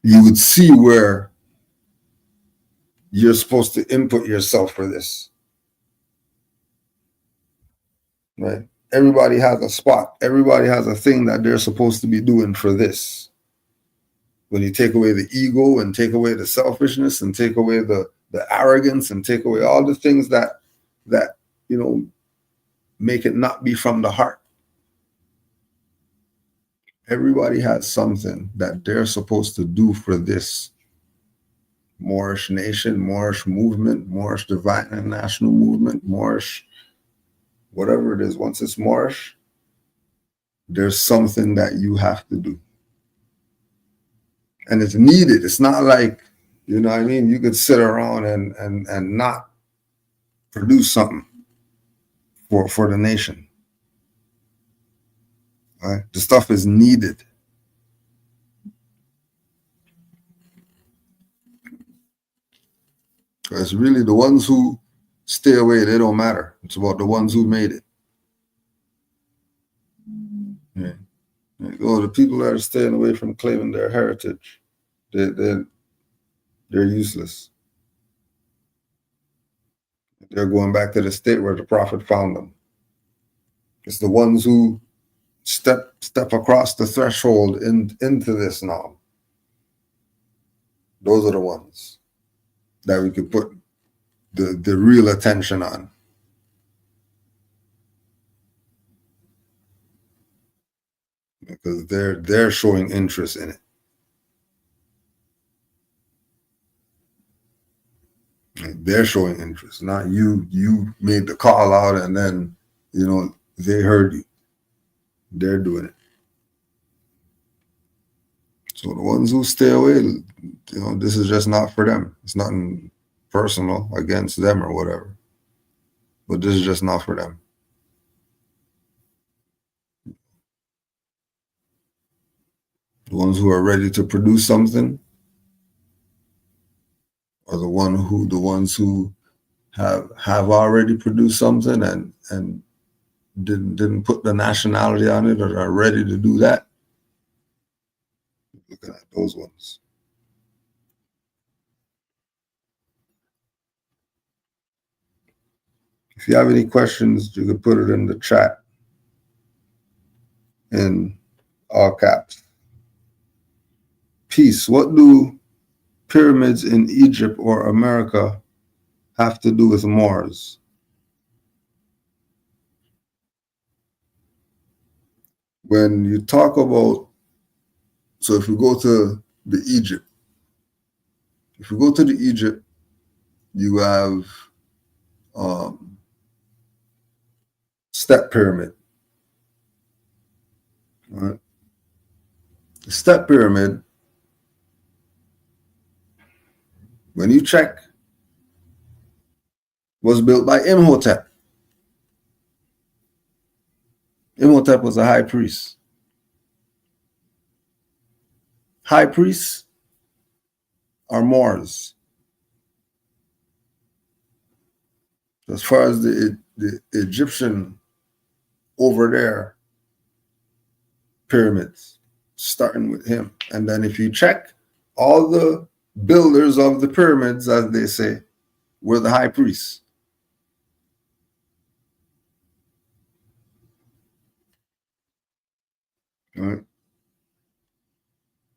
you would see where you're supposed to input yourself for this, right? Everybody has a spot. Everybody has a thing that they're supposed to be doing for this. When you take away the ego and take away the selfishness and take away the arrogance and take away all the things that make it not be from the heart. Everybody has something that they're supposed to do for this Moorish nation, Moorish movement, Moorish divine and national movement, Moorish, whatever it is. Once it's Moorish, there's something that you have to do. And it's needed. It's not like, you know what I mean? You could sit around and not produce something for the nation. Right? The stuff is needed. Because really the ones who stay away, they don't matter. It's about the ones who made it. Yeah. Oh, the people that are staying away from claiming their heritage, they're useless. They're going back to the state where the prophet found them. It's the ones who step across the threshold into this now. Those are the ones that we could put the real attention on. Because they're showing interest in it. They're showing interest, not you. You made the call out and then, they heard you. They're doing it. So the ones who stay away, this is just not for them. It's nothing personal against them or whatever. But this is just not for them. The ones who are ready to produce something are the ones who have already produced something and didn't put the nationality on it or are ready to do that. Looking at those ones. If you have any questions, you can put it in the chat in all caps. Peace. What do pyramids in Egypt or America have to do with Moors? When you talk about, so if you go to the Egypt, you have step pyramid. Right? The step pyramid, when you check, was built by Imhotep. Imhotep was a high priest. High priests are Moors. As far as the Egyptian over there, pyramids, starting with him. And then if you check, all the builders of the pyramids, as they say, were the high priests. All right.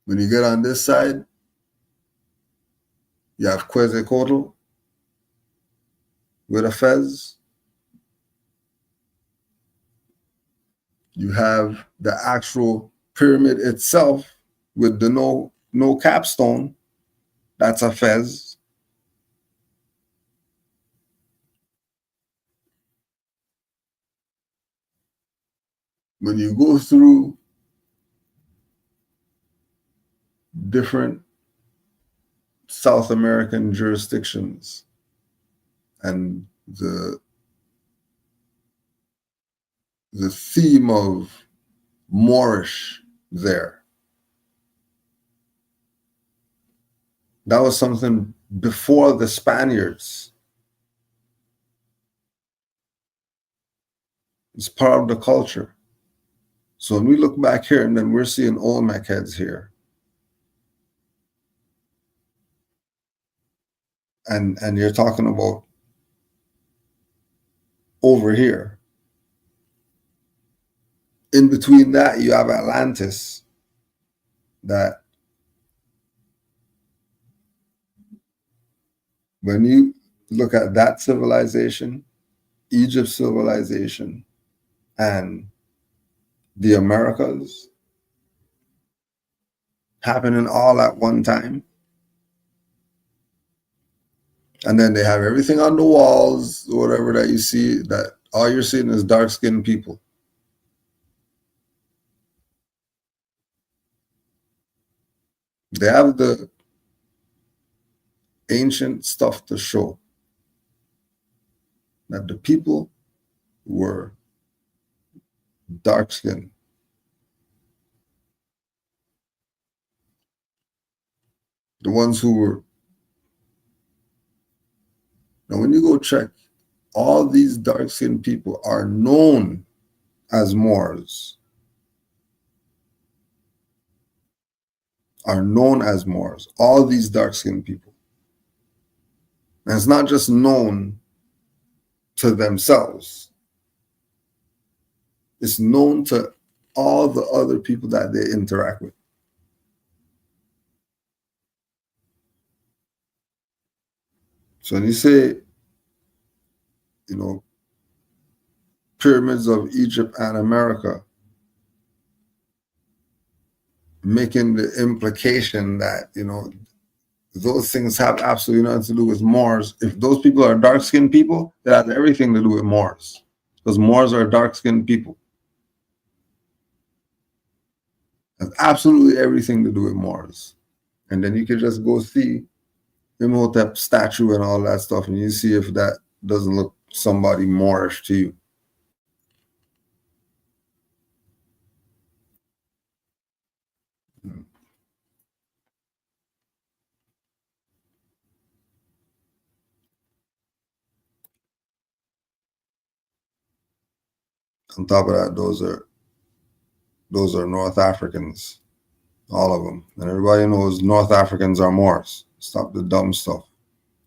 When you get on this side, you have Quetzalcoatl with a fez. You have the actual pyramid itself with the no capstone. That's a fez. When you go through different South American jurisdictions and the theme of Moorish there, that was something before the Spaniards. It's part of the culture. So when we look back here and then we're seeing Olmec heads here, and you're talking about over here. In between that, you have Atlantis, that when you look at that civilization, Egypt civilization, and the Americas happening all at one time. And then they have everything on the walls, whatever that you see, that all you're seeing is dark-skinned people. They have the ancient stuff to show that the people were dark-skinned. The ones who were. Now, when you go check, all these dark-skinned people are known as Moors. Are known as Moors. All these dark-skinned people. And it's not just known to themselves. It's known to all the other people that they interact with. So when you say, pyramids of Egypt and America, making the implication that, those things have absolutely nothing to do with Moors. If those people are dark-skinned people, that has everything to do with Moors. Because Moors are dark-skinned people. It has absolutely everything to do with Moors. And then you can just go see Imhotep statue and all that stuff, and you see if that doesn't look somebody Moorish to you. On top of that, those are North Africans, all of them. And everybody knows North Africans are Moors. Stop the dumb stuff.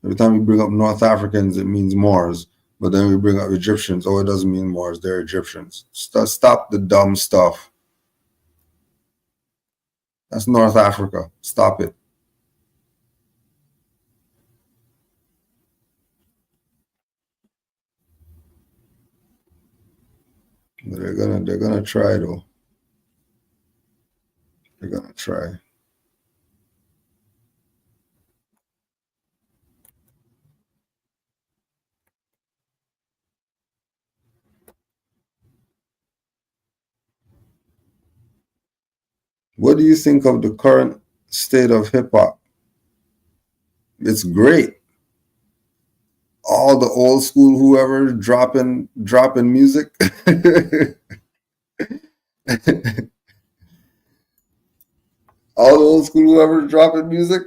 Every time we bring up North Africans, it means Moors. But then we bring up Egyptians. Oh, it doesn't mean Moors. They're Egyptians. Stop the dumb stuff. That's North Africa. Stop it. But they're gonna try though. They're gonna try. What do you think of the current state of hip hop? It's great. All the old school whoever dropping music. All the old school whoever dropping music.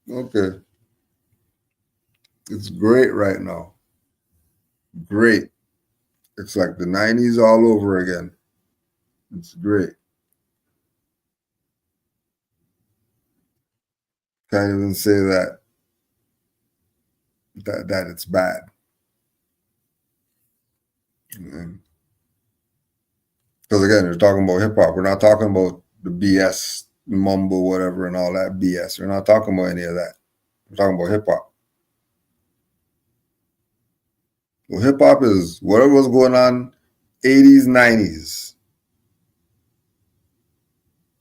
Okay. It's great right now. Great. It's like the 90s all over again. It's great. Can't even say that it's bad. Because again, we're talking about hip hop. We're not talking about the BS, mumble, whatever, and all that BS. We're not talking about any of that. We're talking about hip hop. Well, hip hop is whatever was going on 80s, 90s.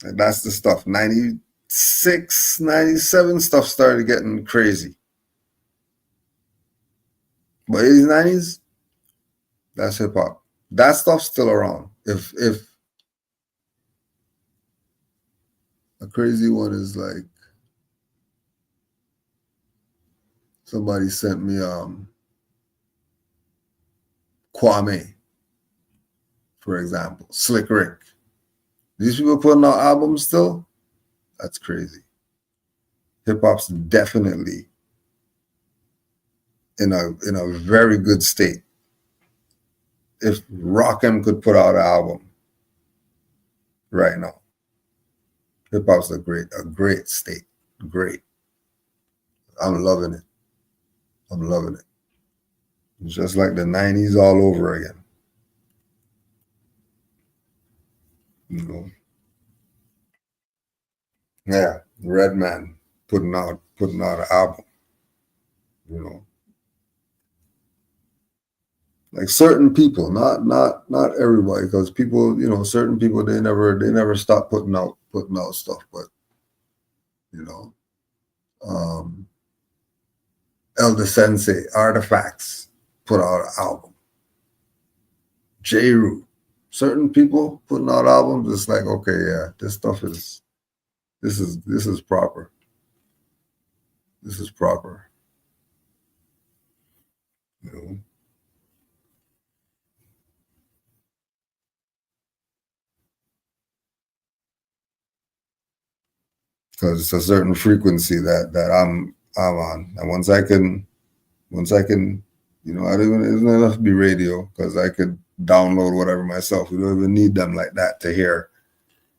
And that's the stuff. 96, 97 stuff started getting crazy. But 80s, 90s, that's hip hop. That stuff's still around. If a crazy one is like somebody sent me Kwame, for example, Slick Rick. These people putting out albums still? That's crazy. Hip hop's definitely in a very good state. If Rakim could put out an album right now, hip hop's a great state great. I'm loving it. I'm loving it. It's just like the 90s all over again. You know. Yeah, Redman putting out an album. You know. Like certain people, not everybody, because people, you know, certain people they never stop putting out stuff, but you know, Elder Sensei, Artifacts put out an album. J-Roo, certain people putting out albums, it's like, okay, yeah, this stuff is proper. This is proper. You know. Because it's a certain frequency that I'm on. And once I can, you know, it doesn't have to be radio, because I could download whatever myself. We don't even need them like that to hear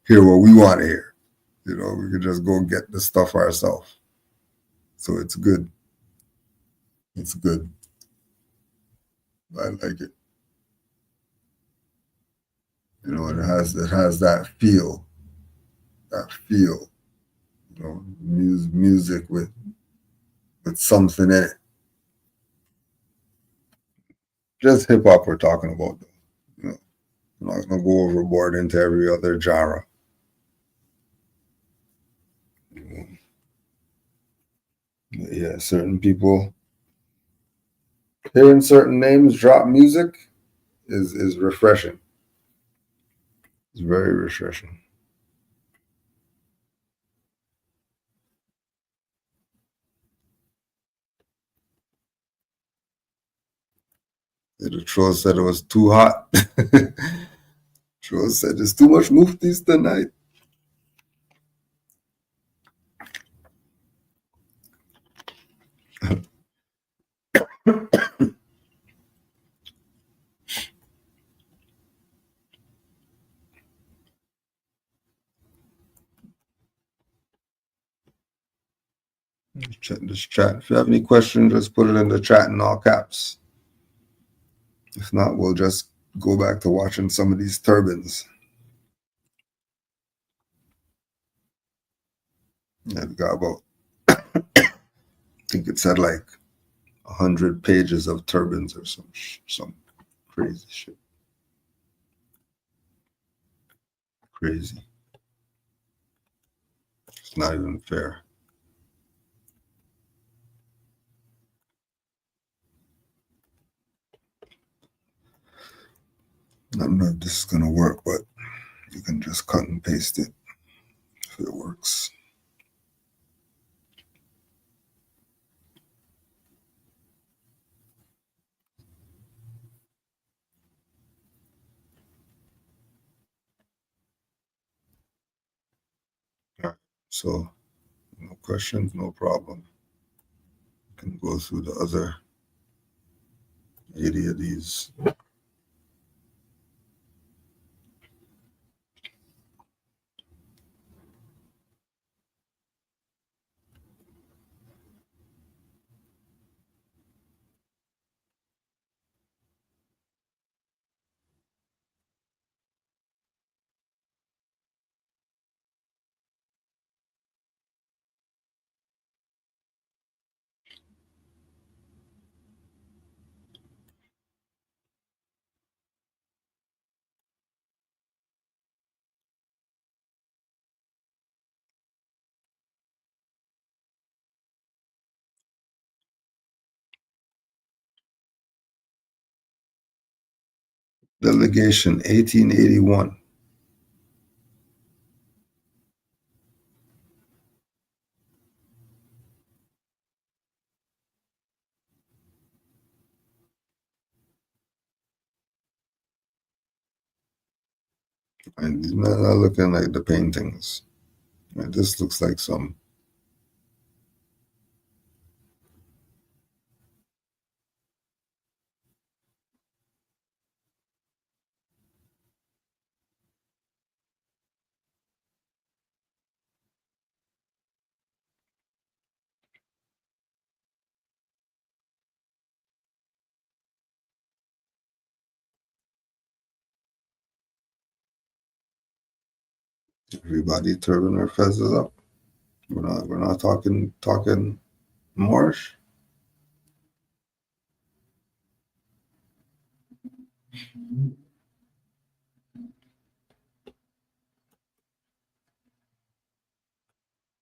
what we want to hear. You know, we could just go get the stuff ourselves. So it's good. It's good. I like it. You know, it has that feel. You know, music with something in it. Just hip hop we're talking about, though. You know, I'm not gonna go overboard into every other genre. You know? But yeah, certain people hearing certain names drop music is refreshing. It's very refreshing. The troll said it was too hot. Troll said there's too much muftis tonight. Check this chat. If you have any questions, just put it in the chat in all caps. If not, we'll just go back to watching some of these turbans. Yeah, we got about, I think it said like 100 pages of turbans or some crazy shit. Crazy. It's not even fair. I don't know if this is gonna work, but you can just cut and paste it if it works. All right. So no questions, no problem. Can go through the other 80 of these. Delegation 1881. And these men are looking like the paintings. And this looks like some. Everybody turban their feathers up. We're not talking Moorish.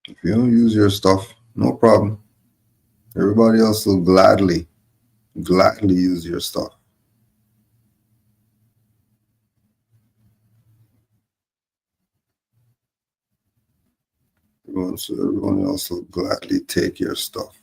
If you don't use your stuff, no problem. Everybody else will gladly use your stuff. Everyone else will gladly take your stuff.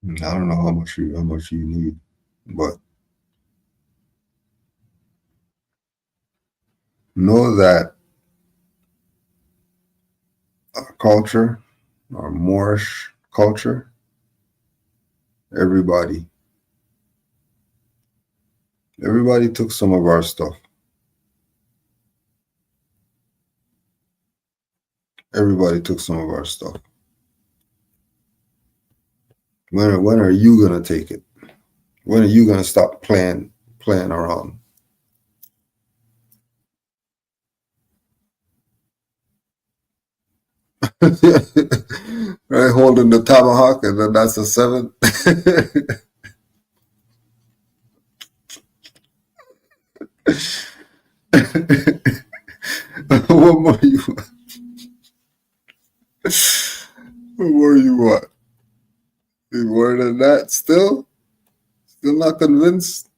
I don't know how much you need, but know that our culture, our Moorish culture, everybody took some of our stuff. Everybody took some of our stuff. When are you gonna take it? When are you gonna stop playing around? Right, holding the tomahawk, and then that's a 7. What more you want? What more you want? You more than that? Still not convinced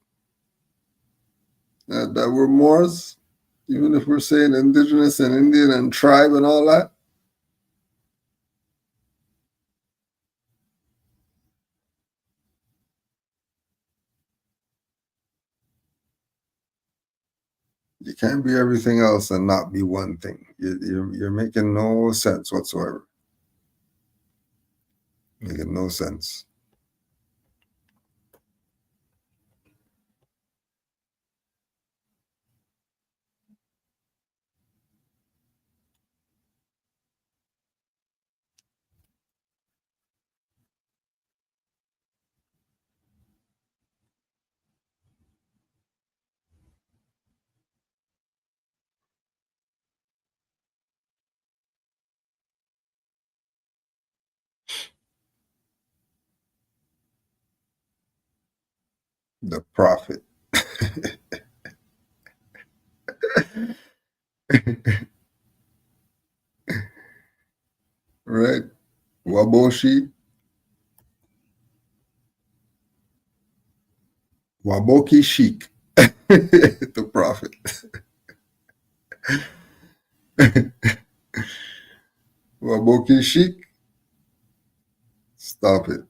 that we're Moors, even if we're saying indigenous and Indian and tribe and all that. You can't be everything else and not be one thing. You're making no sense whatsoever. Making no sense. The prophet. Right? Waboshi. Waboki Sheik. The prophet. Waboki Sheik. Stop it.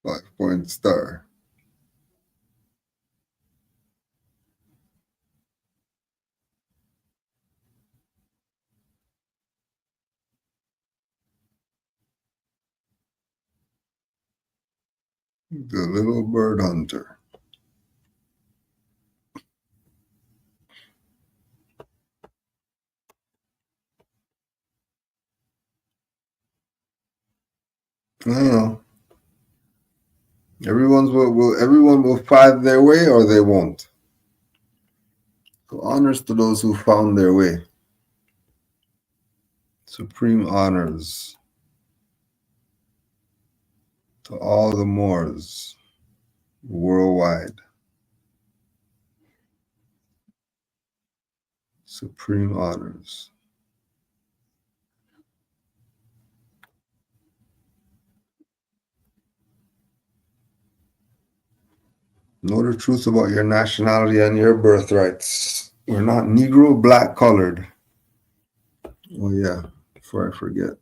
5-point star. The little bird hunter. I don't know. Everyone will find their way, or they won't. So honors to those who found their way. Supreme honors to all the Moors worldwide. Supreme honors. Know the truth about your nationality and your birthrights. We're not Negro, black, colored. Oh yeah, before I forget.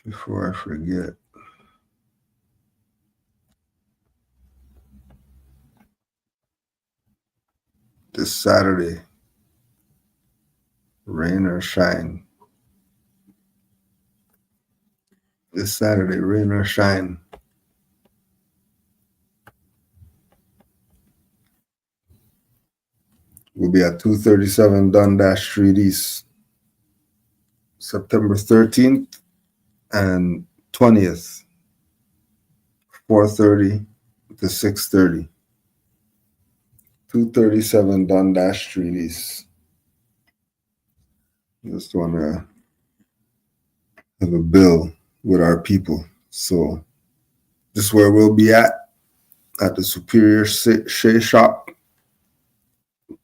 Before I forget. This Saturday, rain or shine. This Saturday, rain or shine. We'll be at 237 Dundas Street East, September 13th and 20th, 4:30 to 6:30. 237 Dundas Street East. Just want to have a bill with our people. So this is where we'll be at the Superior Shea Shop,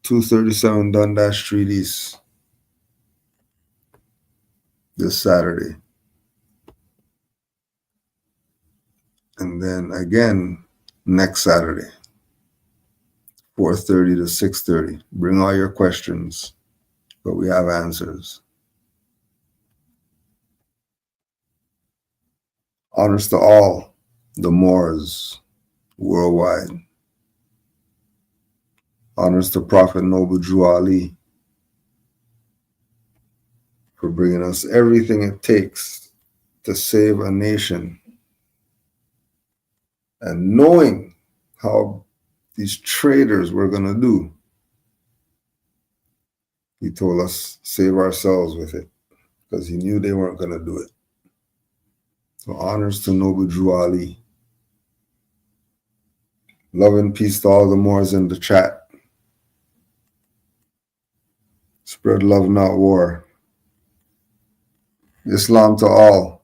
237 Dundas Street East, this Saturday. And then again next Saturday, 4:30 to 6:30. Bring all your questions, but we have answers. Honors to all the Moors worldwide. Honors to Prophet Noble Drew Ali for bringing us everything it takes to save a nation. And knowing how these traitors were going to do, he told us, save ourselves with it, because he knew they weren't going to do it. So honors to Noble Drew Ali. Love and peace to all the Moors in the chat. Spread love, not war. Islam to all.